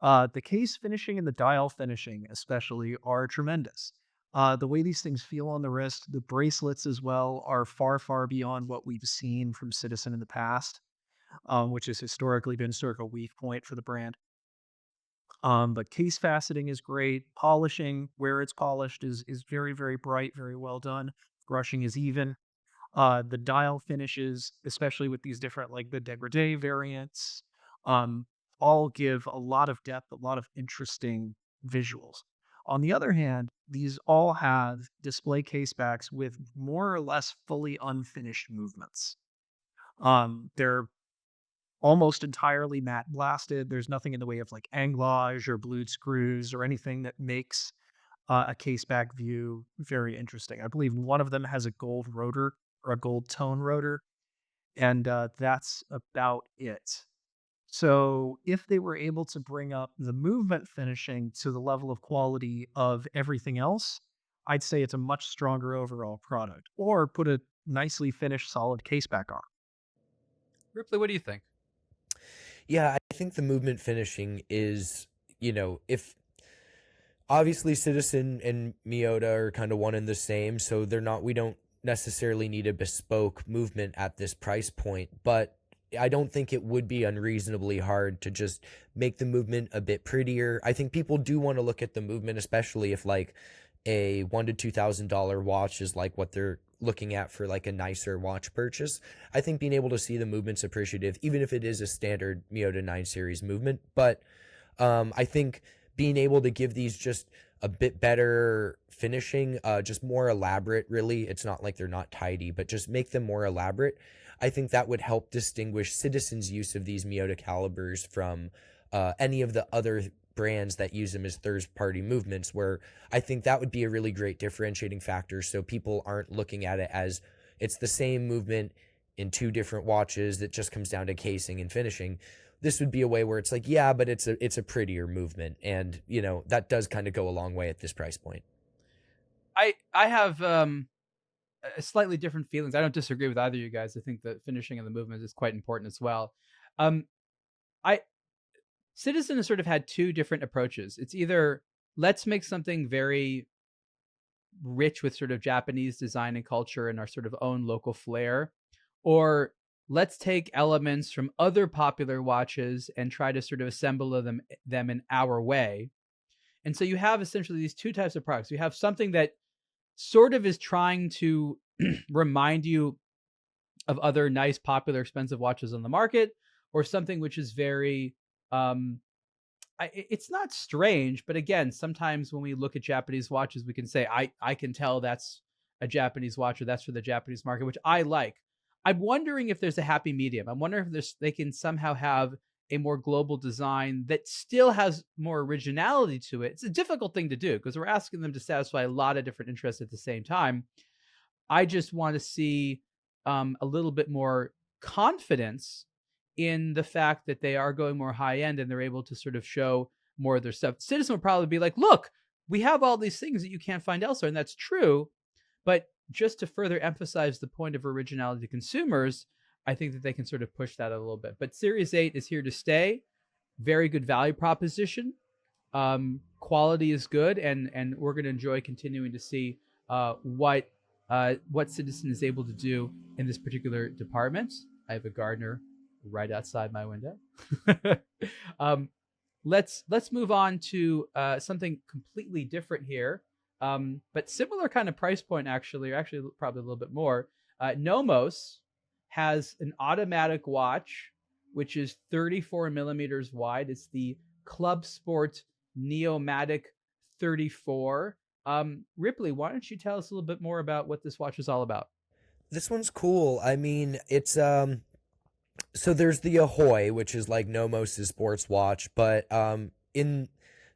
The case finishing and the dial finishing, especially, are tremendous. The way these things feel on the wrist, the bracelets as well, are far, far beyond what we've seen from Citizen in the past, which has historically been sort of a weak point for the brand. But case faceting is great. Polishing, where it's polished, is very, very bright, very well done. Brushing is even. The dial finishes, especially with these different, like the degradé variants, um, all give a lot of depth, a lot of interesting visuals. On the other hand, these all have display case backs with more or less fully unfinished movements. They're almost entirely matte blasted. There's nothing in the way of like anglage or blued screws or anything that makes a case back view very interesting. I believe one of them has a gold rotor or a gold tone rotor, and that's about it. So if they were able to bring up the movement finishing to the level of quality of everything else, I'd say it's a much stronger overall product. Or put a nicely finished solid case back on. Ripley, what do you think? Yeah, I think the movement finishing is, if obviously Citizen and Miyota are kind of one and the same, so we don't necessarily need a bespoke movement at this price point, but I don't think it would be unreasonably hard to just make the movement a bit prettier. I think people do want to look at the movement, especially if like a $1,000 to $2,000 watch is like what they're looking at for like a nicer watch purchase. I think being able to see the movement's appreciative, even if it is a standard Miyota 9 series movement. But I think being able to give these just a bit better finishing, just more elaborate, really. It's not like they're not tidy, but just make them more elaborate. I think that would help distinguish Citizen's use of these Miyota calibers from any of the other brands that use them as third-party movements, where I think that would be a really great differentiating factor, so people aren't looking at it as it's the same movement in two different watches that just comes down to casing and finishing. This would be a way where it's like, yeah, but it's a prettier movement, and that does kind of go a long way at this price point. I have slightly different feelings. I don't disagree with either of you guys. I think the finishing of the movement is quite important as well. I Citizen has sort of had two different approaches. It's either let's make something very rich with sort of Japanese design and culture and our sort of own local flair, or let's take elements from other popular watches and try to sort of assemble them in our way. And so you have essentially these two types of products. You have something that sort of is trying to remind you of other nice, popular, expensive watches on the market, or something which is very it's not strange, but again, sometimes when we look at Japanese watches, we can say, I can tell that's a Japanese watch, or that's for the Japanese market, which I like. I'm wondering if there's a happy medium. I'm wondering if they can somehow have a more global design that still has more originality to it. It's a difficult thing to do because we're asking them to satisfy a lot of different interests at the same time. I just want to see a little bit more confidence in the fact that they are going more high end and they're able to sort of show more of their stuff. Citizen would probably be like, look, we have all these things that you can't find elsewhere. And that's true. But just to further emphasize the point of originality to consumers, I think that they can sort of push that a little bit. But Series 8 is here to stay. Very good value proposition. Quality is good, and we're going to enjoy continuing to see what Citizen is able to do in this particular department. I have a gardener right outside my window. Let's move on to something completely different here, but similar kind of price point actually, or actually probably a little bit more. Nomos has an automatic watch which is 34 millimeters wide. It's the Club Sport Neomatic 34. Ripley, why don't you tell us a little bit more about what this watch is all about? This one's cool. I mean, it's so there's the Ahoy, which is like Nomos' sports watch, but in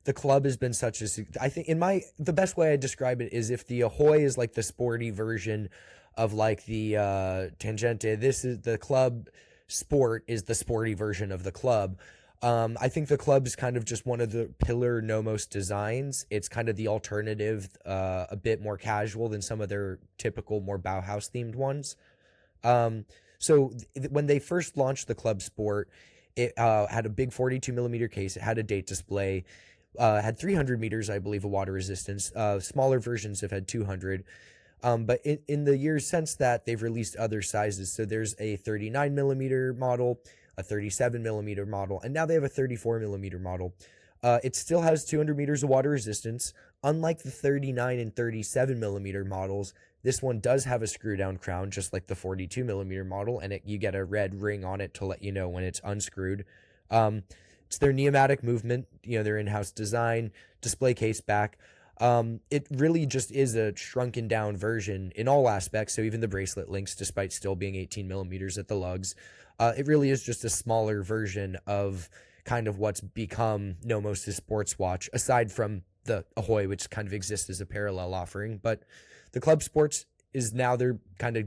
the club has been such a, I think the best way I describe it is if the Ahoy is like the sporty version of like the Tangente, this is the Club Sport is the sporty version of the club. I think the club is kind of just one of the pillar Nomos designs. It's kind of the alternative, a bit more casual than some of their typical, more Bauhaus themed ones. So when they first launched the Club Sport, it had a big 42 millimeter case. It had a date display, had 300 meters, I believe, of water resistance. Smaller versions have had 200. But in the years since that, they've released other sizes. So there's a 39 millimeter model, a 37 millimeter model, and now they have a 34 millimeter model. It still has 200 meters of water resistance. Unlike the 39 and 37 millimeter models, this one does have a screw down crown, just like the 42 millimeter model, and you get a red ring on it to let you know when it's unscrewed. It's their Neomatic movement, their in-house design, display case back. It really just is a shrunken down version in all aspects. So even the bracelet links, despite still being 18 millimeters at the lugs, it really is just a smaller version of kind of what's become Nomos' sports watch, aside from the Ahoy, which kind of exists as a parallel offering. But the Club Sports is now their kind of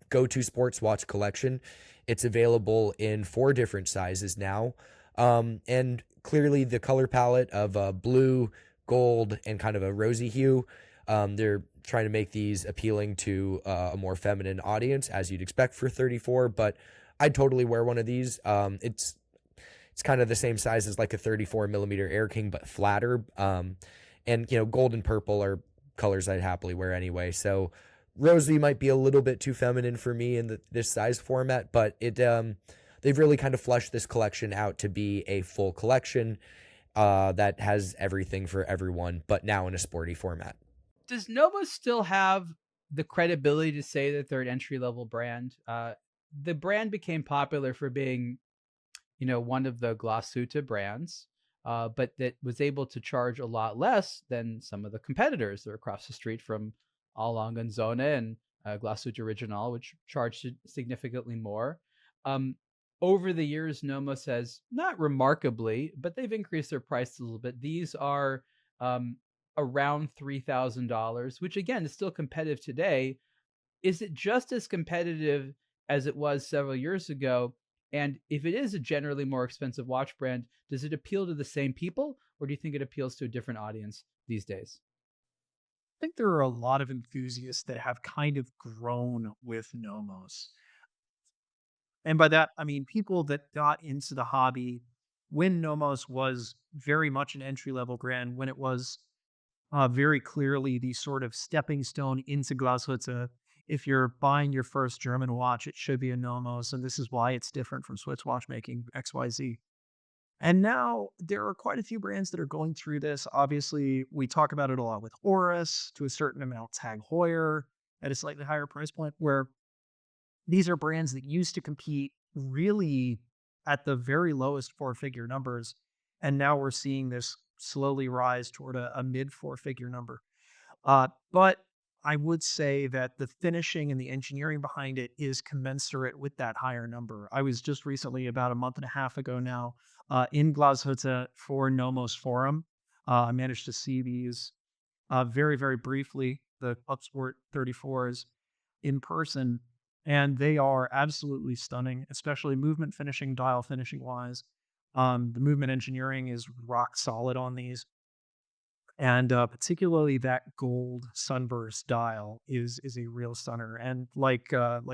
go-to sports watch collection. It's available in 4 different sizes now. And clearly the color palette of blue, gold, and kind of a rosy hue. They're trying to make these appealing to a more feminine audience, as you'd expect for 34, but I'd totally wear one of these. It's kind of the same size as like a 34 millimeter Air King, but flatter. And gold and purple are colors I'd happily wear anyway. So rosy might be a little bit too feminine for me in this size format, but they've really kind of fleshed this collection out to be a full collection that has everything for everyone, but now in a sporty format. Does Nomos still have the credibility to say that they're an entry-level brand? The brand became popular for being, one of the Glashütte brands, but that was able to charge a lot less than some of the competitors that are across the street from A. Lange & Söhne and Glashütte Original, which charged significantly more. Over the years, Nomos has, not remarkably, but they've increased their price a little bit. These are around $3,000, which again is still competitive today. Is it just as competitive as it was several years ago? And if it is a generally more expensive watch brand, does it appeal to the same people, or do you think it appeals to a different audience these days? I think there are a lot of enthusiasts that have kind of grown with Nomos. And by that, I mean people that got into the hobby when Nomos was very much an entry level brand, when it was very clearly the sort of stepping stone into Glashütte. If you're buying your first German watch, it should be a Nomos, and this is why it's different from Swiss watchmaking XYZ. And now there are quite a few brands that are going through this. Obviously, we talk about it a lot with Horus, to a certain amount, Tag Heuer at a slightly higher price point, where these are brands that used to compete really at the very lowest 4-figure numbers. And now we're seeing this slowly rise toward a mid 4-figure number. But I would say that the finishing and the engineering behind it is commensurate with that higher number. I was just recently, about a month and a half ago now, in Glashütte for Nomos Forum. I managed to see these very, very briefly, the Club Sport 34s in person, and they are absolutely stunning, especially movement finishing, dial finishing wise. The movement engineering is rock solid on these. And particularly that gold sunburst dial is a real stunner. And like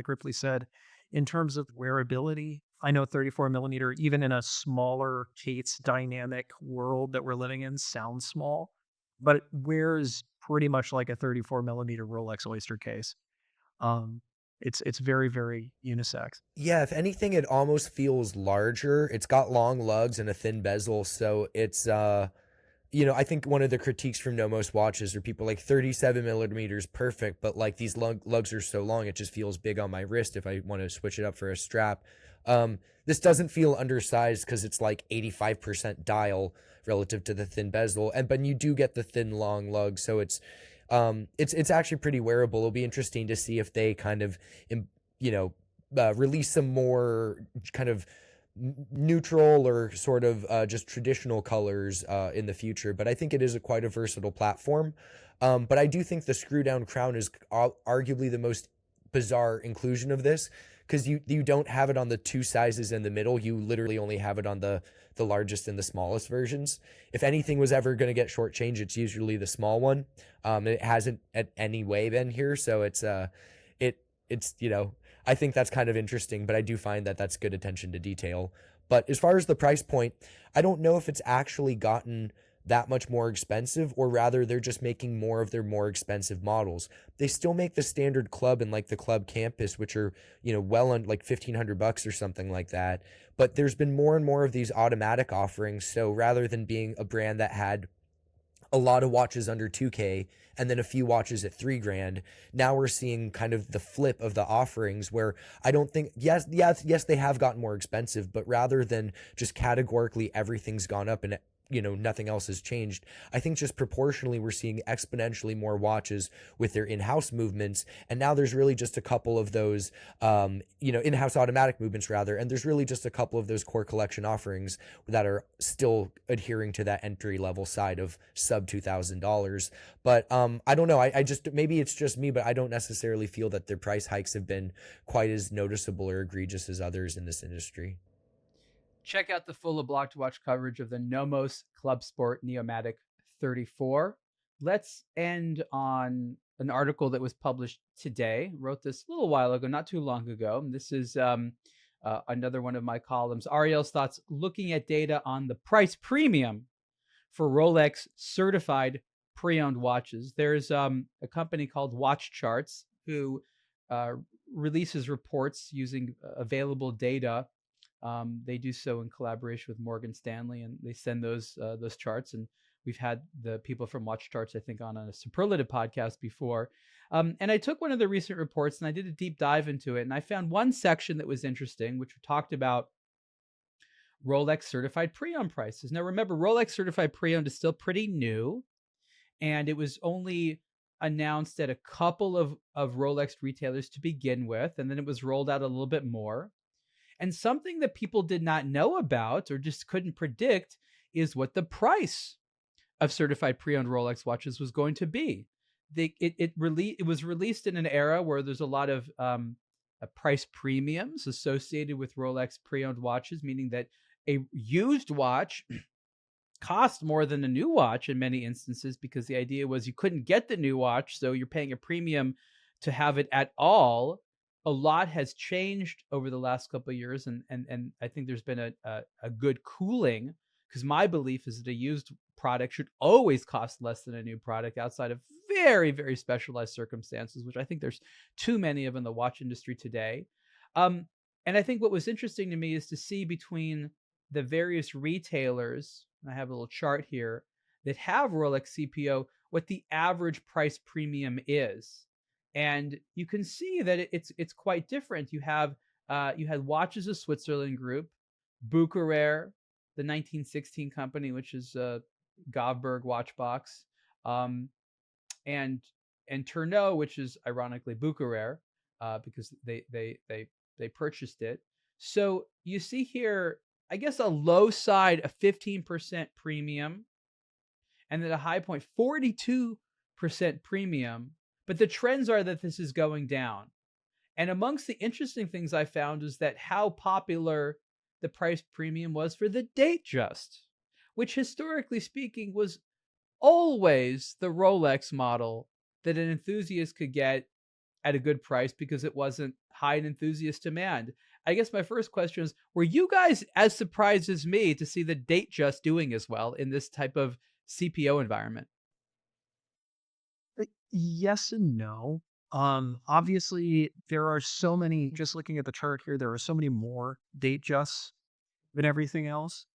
Ripley said, in terms of wearability, I know 34 millimeter, even in a smaller case dynamic world that we're living in, sounds small, but it wears pretty much like a 34 millimeter Rolex Oyster case. Um, it's very, very unisex. Yeah, if anything, it almost feels larger. It's got long lugs and a thin bezel, so it's I think one of the critiques from Nomos watches are people like 37 millimeters perfect, but like these lugs are so long, it just feels big on my wrist if I want to switch it up for a strap. This doesn't feel undersized because it's like 85% dial relative to the thin bezel, and but you do get the thin long lug, so it's actually pretty wearable. It'll be interesting to see if they kind of, you know, release some more kind of neutral or sort of just traditional colors in the future. But I think it is quite a versatile platform. But I do think the screw down crown is arguably the most bizarre inclusion of this, because you don't have it on the two sizes in the middle. You literally only have it on the largest and the smallest versions. If anything was ever going to get shortchanged, it's usually the small one. It hasn't at any way been here, so it's I think that's kind of interesting, but I do find that that's good attention to detail. But as far as the price point, I don't know if it's actually gotten that much more expensive, or rather they're just making more of their more expensive models. They still make the standard club and like the club campus, which are, well on like $1,500 or something like that. But there's been more and more of these automatic offerings. So rather than being a brand that had a lot of watches under 2K and then a few watches at 3 grand, now we're seeing kind of the flip of the offerings, where I don't think, yes, they have gotten more expensive, but rather than just categorically everything's gone up and nothing else has changed, I think just proportionally we're seeing exponentially more watches with their in-house movements. And now there's really just a couple of those in-house automatic movements rather, and there's really just a couple of those core collection offerings that are still adhering to that entry level side of sub $2,000. But I don't know, I just, maybe it's just me, but I don't necessarily feel that their price hikes have been quite as noticeable or egregious as others in this industry. Check out the full aBlogtoWatch coverage of the Nomos Club Sport Neomatic 34. Let's end on an article that was published today. Wrote this a little while ago, not too long ago. This is another one of my columns. Ariel's thoughts looking at data on the price premium for Rolex certified pre-owned watches. There's a company called Watch Charts who releases reports using available data. They do so in collaboration with Morgan Stanley, and they send those charts. And we've had the people from Watch Charts, I think, on a superlative podcast before. And I took one of the recent reports and I did a deep dive into it. And I found one section that was interesting, which talked about Rolex certified pre-owned prices. Now, remember, Rolex certified pre-owned is still pretty new, and it was only announced at a couple of Rolex retailers to begin with, and then it was rolled out a little bit more. And something that people did not know about or just couldn't predict is what the price of certified pre-owned Rolex watches was going to be. It was released in an era where there's a lot of price premiums associated with Rolex pre-owned watches, meaning that a used watch cost more than a new watch in many instances, because the idea was you couldn't get the new watch, so you're paying a premium to have it at all. A lot has changed over the last couple of years, and I think there's been a good cooling, because my belief is that a used product should always cost less than a new product outside of very, very specialized circumstances, which I think there's too many of in the watch industry today. And I think what was interesting to me is to see between the various retailers, and I have a little chart here, that have Rolex CPO, what the average price premium is. And you can see that it's quite different. You had Watches of Switzerland Group, Bucherer, the 1916 company, which is a Govberg watch box, and and Tourneau, which is ironically Bucherer, because they purchased it. So you see here, I guess a low side, a 15% premium, and then a high point, 42% premium. But the trends are that this is going down. And amongst the interesting things I found is that how popular the price premium was for the Datejust, which historically speaking was always the Rolex model that an enthusiast could get at a good price because it wasn't high in enthusiast demand. I guess my first question is, were you guys as surprised as me to see the Datejust doing as well in this type of CPO environment? Yes and no. Obviously, there are so many, just looking at the chart here, there are so many more date justs than everything else.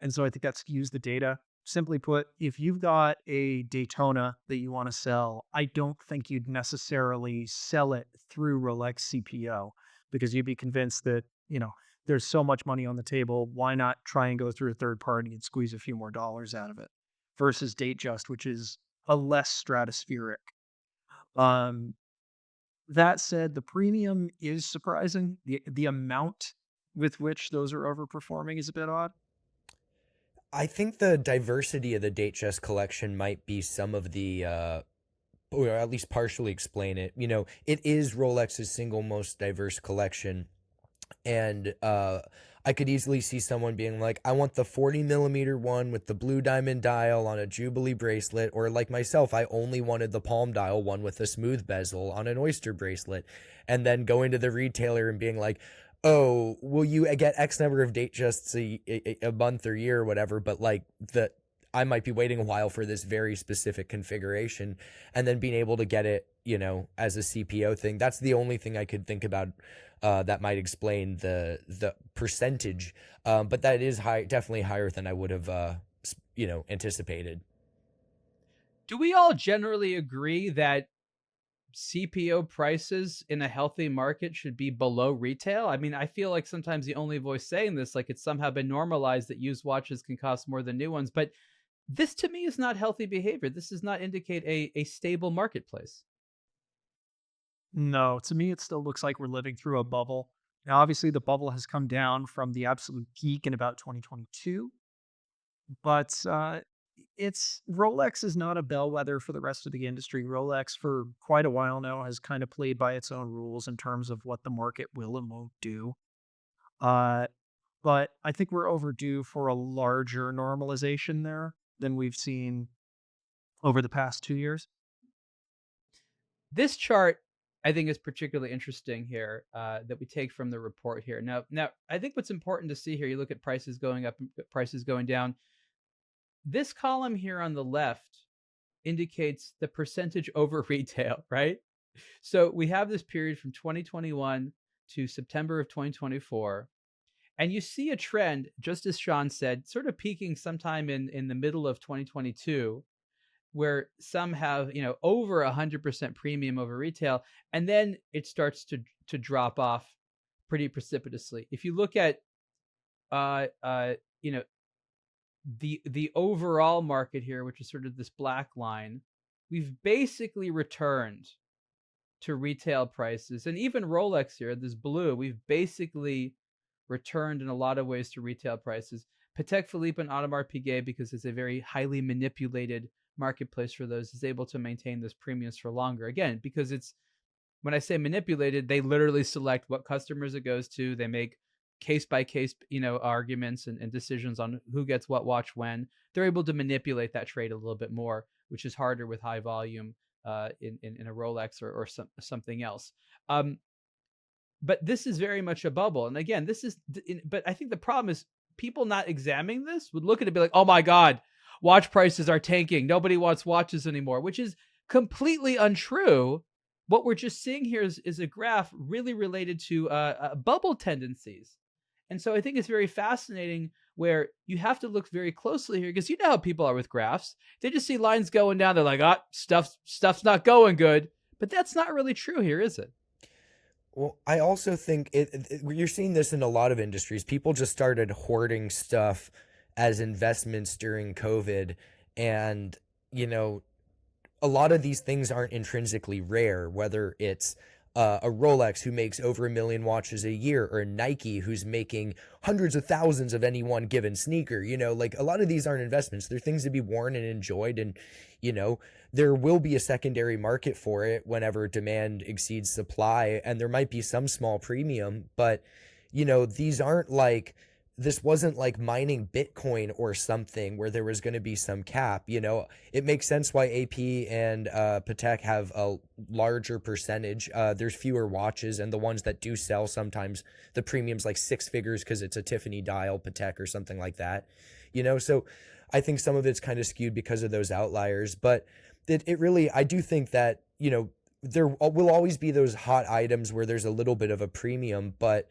And so I think that skews the data. Simply put, if you've got a Daytona that you want to sell, I don't think you'd necessarily sell it through Rolex CPO because you'd be convinced that, there's so much money on the table. Why not try and go through a third party and squeeze a few more dollars out of it versus Datejust, which is a less stratospheric. Um, that said, the premium is surprising. The amount with which those are overperforming is a bit odd. I think the diversity of the Datejust collection might be some of the or at least partially explain it. It is Rolex's single most diverse collection. And I could easily see someone being like, I want the 40 millimeter one with the blue diamond dial on a Jubilee bracelet. Or like myself, I only wanted the palm dial one with a smooth bezel on an oyster bracelet. And then going to the retailer and being like, oh, will you get X number of Datejusts a month or year or whatever? But like I might be waiting a while for this very specific configuration, and then being able to get it, as a CPO thing. That's the only thing I could think about that might explain the percentage. But that is high, definitely higher than I would have, anticipated. Do we all generally agree that CPO prices in a healthy market should be below retail? I mean, I feel like sometimes the only voice saying this, like it's somehow been normalized that used watches can cost more than new ones. But this to me is not healthy behavior. This does not indicate a stable marketplace. No, to me, it still looks like we're living through a bubble. Now, obviously, the bubble has come down from the absolute peak in about 2022, but it's Rolex is not a bellwether for the rest of the industry. Rolex, for quite a while now, has kind of played by its own rules in terms of what the market will and won't do. Uh, but I think we're overdue for a larger normalization there than we've seen over the past 2 years. This chart, I think, is particularly interesting here that we take from the report here. Now, I think what's important to see here, you look at prices going up, prices going down. This column here on the left indicates the percentage over retail, right? So we have this period from 2021 to September of 2024. And you see a trend, just as Sean said, sort of peaking sometime in the middle of 2022, where some have, over 100% premium over retail, and then it starts to drop off pretty precipitously. If you look at the overall market here, which is sort of this black line, we've basically returned to retail prices. And even Rolex here, this blue, we've basically returned in a lot of ways to retail prices. Patek Philippe and Audemars Piguet, because it's a very highly manipulated marketplace for those, is able to maintain those premiums for longer. Again, because it's, when I say manipulated, they literally select what customers it goes to. They make case by case, arguments and decisions on who gets what watch when. They're able to manipulate that trade a little bit more, which is harder with high volume in a Rolex or something else. But this is very much a bubble. And again, but I think the problem is people not examining this would look at it and be like, oh my God, watch prices are tanking. Nobody wants watches anymore, which is completely untrue. What we're just seeing here is a graph really related to bubble tendencies. And so I think it's very fascinating where you have to look very closely here, because you know how people are with graphs. They just see lines going down. They're like, stuff's not going good. But that's not really true here, is it? Well, I also think you're seeing this in a lot of industries. People just started hoarding stuff as investments during COVID. And, a lot of these things aren't intrinsically rare, whether it's a Rolex who makes over 1 million watches a year, or a Nike who's making hundreds of thousands of any one given sneaker. Like a lot of these aren't investments. They're things to be worn and enjoyed. And, there will be a secondary market for it whenever demand exceeds supply. And there might be some small premium, but, these aren't like, this wasn't like mining Bitcoin or something where there was going to be some cap. It makes sense why AP and Patek have a larger percentage. There's fewer watches, and the ones that do sell, sometimes the premium's like 6 figures because it's a Tiffany dial Patek or something like that. So I think some of it's kind of skewed because of those outliers, but it really, I do think that, there will always be those hot items where there's a little bit of a premium, but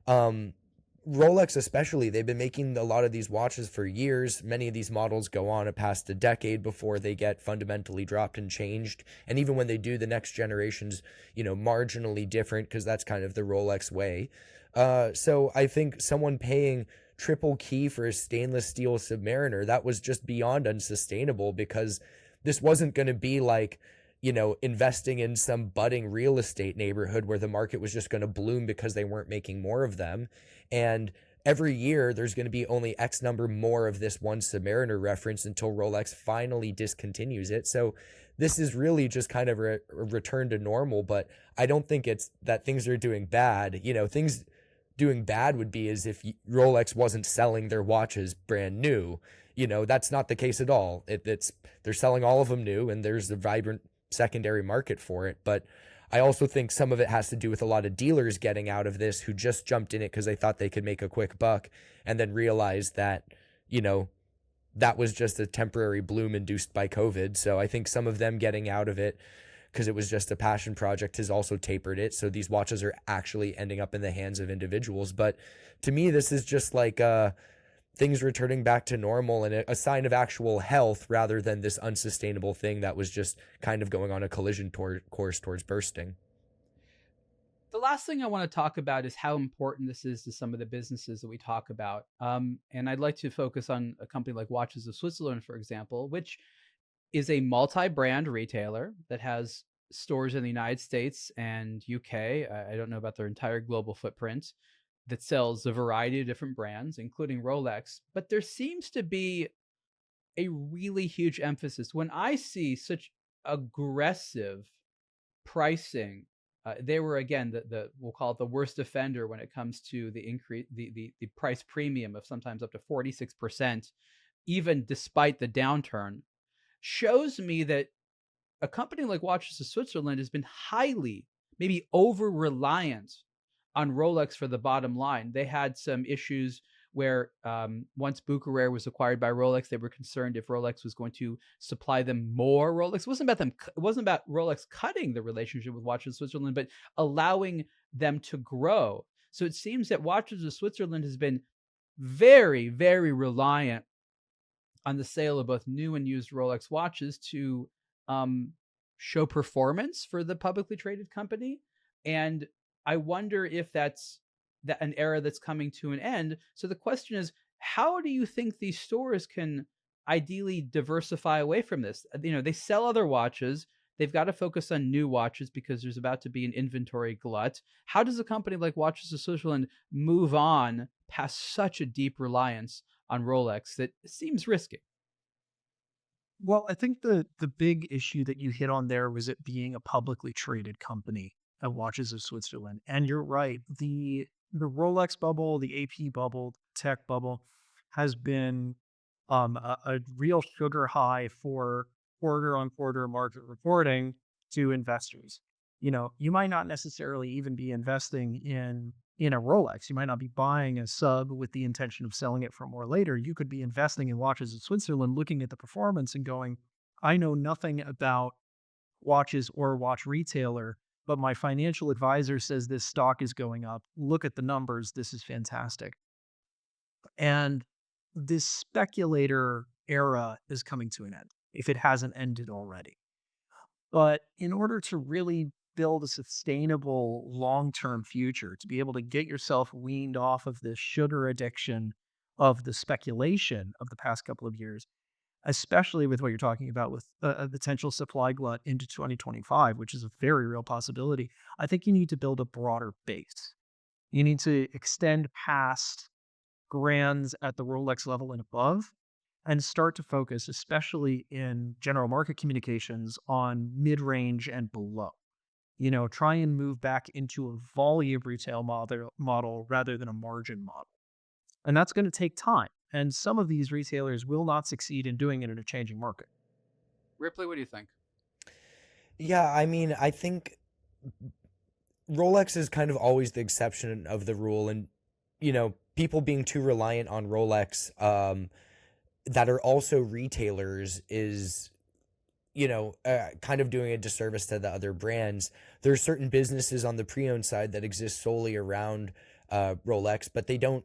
Rolex especially, they've been making a lot of these watches for years. Many of these models go on past a decade before they get fundamentally dropped and changed. And even when they do, the next generation's, marginally different, because that's kind of the Rolex way. So I think someone paying triple key for a stainless steel Submariner, that was just beyond unsustainable, because this wasn't going to be like, investing in some budding real estate neighborhood where the market was just going to bloom because they weren't making more of them. And every year there's going to be only X number more of this one Submariner reference until Rolex finally discontinues it. So this is really just kind of a return to normal, but I don't think it's that things are doing bad. Things doing bad would be as if Rolex wasn't selling their watches brand new. That's not the case at all. They're selling all of them new, and there's a vibrant secondary market for it. But I also think some of it has to do with a lot of dealers getting out of this who just jumped in it because they thought they could make a quick buck, and then realized that, that was just a temporary bloom induced by COVID. So I think some of them getting out of it because it was just a passion project has also tapered it. So these watches are actually ending up in the hands of individuals. But to me, this is just like things returning back to normal, and a sign of actual health, rather than this unsustainable thing that was just kind of going on a collision course towards bursting. The last thing I want to talk about is how important this is to some of the businesses that we talk about. And I'd like to focus on a company like Watches of Switzerland, for example, which is a multi-brand retailer that has stores in the United States and UK. I don't know about their entire global footprint, that sells a variety of different brands, including Rolex. But there seems to be a really huge emphasis. When I see such aggressive pricing, they were, again, the we'll call it the worst offender when it comes to the increase, the price premium of sometimes up to 46%, even despite the downturn, shows me that a company like Watches of Switzerland has been highly, maybe over reliant on Rolex for the bottom line. They had some issues where once Bucherer was acquired by Rolex, they were concerned if Rolex was going to supply them more Rolex. It wasn't about Rolex cutting the relationship with Watches of Switzerland, but allowing them to grow. So it seems that Watches of Switzerland has been very, very reliant on the sale of both new and used Rolex watches to show performance for the publicly traded company. And I wonder if that's an era that's coming to an end. So the question is, how do you think these stores can ideally diversify away from this? They sell other watches. They've got to focus on new watches because there's about to be an inventory glut. How does a company like Watches of Switzerland move on past such a deep reliance on Rolex that seems risky? Well, I think the big issue that you hit on there was it being a publicly traded company at Watches of Switzerland. And you're right. The Rolex bubble, the AP bubble, tech bubble has been a real sugar high for quarter on quarter market reporting to investors. You might not necessarily even be investing in a Rolex. You might not be buying a sub with the intention of selling it for more later. You could be investing in Watches of Switzerland, looking at the performance and going, I know nothing about watches or watch retailer, but my financial advisor says this stock is going up. Look at the numbers. This is fantastic. And this speculator era is coming to an end, if it hasn't ended already. But in order to really build a sustainable long-term future, to be able to get yourself weaned off of this sugar addiction of the speculation of the past couple of years, especially with what you're talking about with a potential supply glut into 2025, which is a very real possibility. I think you need to build a broader base. You need to extend past brands at the Rolex level and above and start to focus, especially in general market communications, on mid-range and below. Try and move back into a volume retail model rather than a margin model. And that's going to take time. And some of these retailers will not succeed in doing it in a changing market. Ripley, what do you think? Yeah, I mean, I think Rolex is kind of always the exception of the rule, and people being too reliant on Rolex that are also retailers is kind of doing a disservice to the other brands. There's certain businesses on the pre-owned side that exist solely around Rolex, but they don't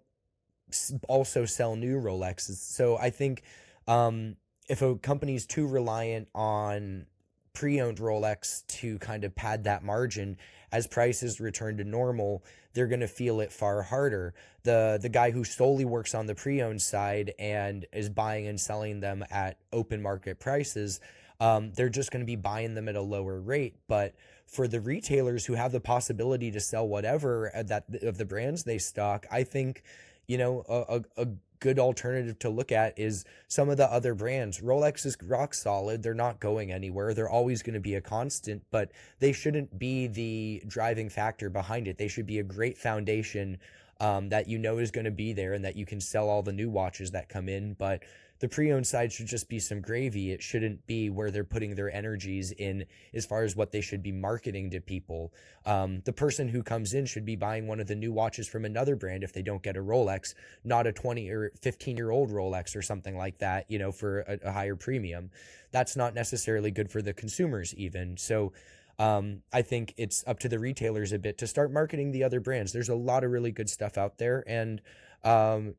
also sell new Rolexes. So I think if a company's too reliant on pre-owned Rolex to kind of pad that margin, as prices return to normal, they're going to feel it far harder. The guy who solely works on the pre-owned side and is buying and selling them at open market prices, they're just going to be buying them at a lower rate. But for the retailers who have the possibility to sell whatever that of the brands they stock, I think a good alternative to look at is some of the other brands. Rolex is rock solid. They're not going anywhere. They're always going to be a constant, but they shouldn't be the driving factor behind it. They should be a great foundation that is going to be there and that you can sell all the new watches that come in. But the pre-owned side should just be some gravy. It shouldn't be where they're putting their energies in as far as what they should be marketing to people. The person who comes in should be buying one of the new watches from another brand if they don't get a Rolex, not a 20 or 15-year-old Rolex or something like that, for a higher premium. That's not necessarily good for the consumers even. So I think it's up to the retailers a bit to start marketing the other brands. There's a lot of really good stuff out there. And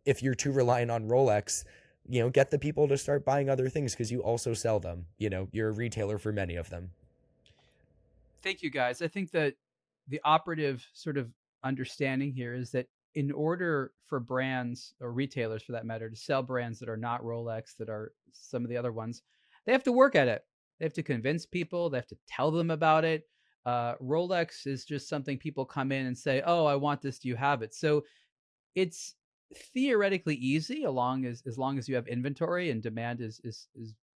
if you're too reliant on Rolex, get the people to start buying other things because you also sell them. You're a retailer for many of them. Thank you, guys. I think that the operative sort of understanding here is that in order for brands or retailers, for that matter, to sell brands that are not Rolex, that are some of the other ones, they have to work at it. They have to convince people. They have to tell them about it. Rolex is just something people come in and say, "Oh, I want this. Do you have it?" So it's theoretically easy, as long as you have inventory and demand is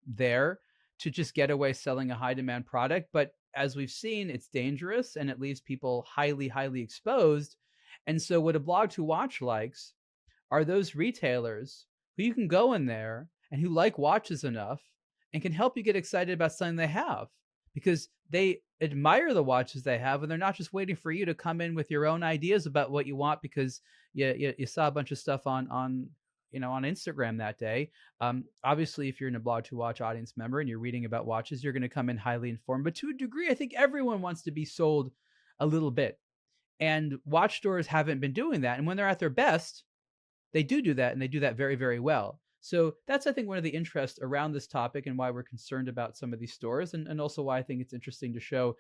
there, to just get away selling a high demand product. But as we've seen, it's dangerous and it leaves people highly exposed. And so what aBlogtoWatch likes are those retailers who you can go in there and who like watches enough and can help you get excited about something they have, because they admire the watches they have, and they're not just waiting for you to come in with your own ideas about what you want because you saw a bunch of stuff on Instagram that day. Obviously, if you're an aBlogtoWatch audience member and you're reading about watches, you're going to come in highly informed. But to a degree, I think everyone wants to be sold a little bit, and watch stores haven't been doing that. And when they're at their best, they do that, and they do that very, very well. So that's, I think, one of the interests around this topic and why we're concerned about some of these stores, and also why I think it's interesting to show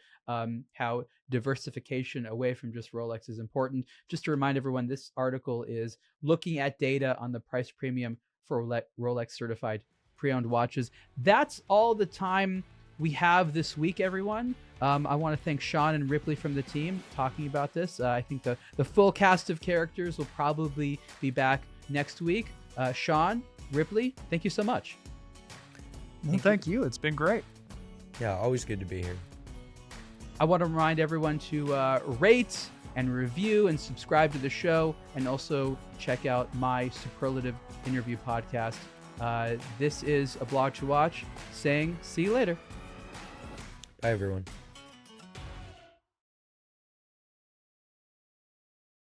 how diversification away from just Rolex is important. Just to remind everyone, this article is looking at data on the price premium for Rolex certified pre-owned watches. That's all the time we have this week, everyone. I want to thank Sean and Ripley from the team talking about this. I think the full cast of characters will probably be back next week. Sean, Ripley, thank you so much. Well, thank you. It's been great. Yeah, always good to be here. I want to remind everyone to rate and review and subscribe to the show, and also check out my Superlative Interview podcast. This is aBlogtoWatch saying see you later. Bye, everyone.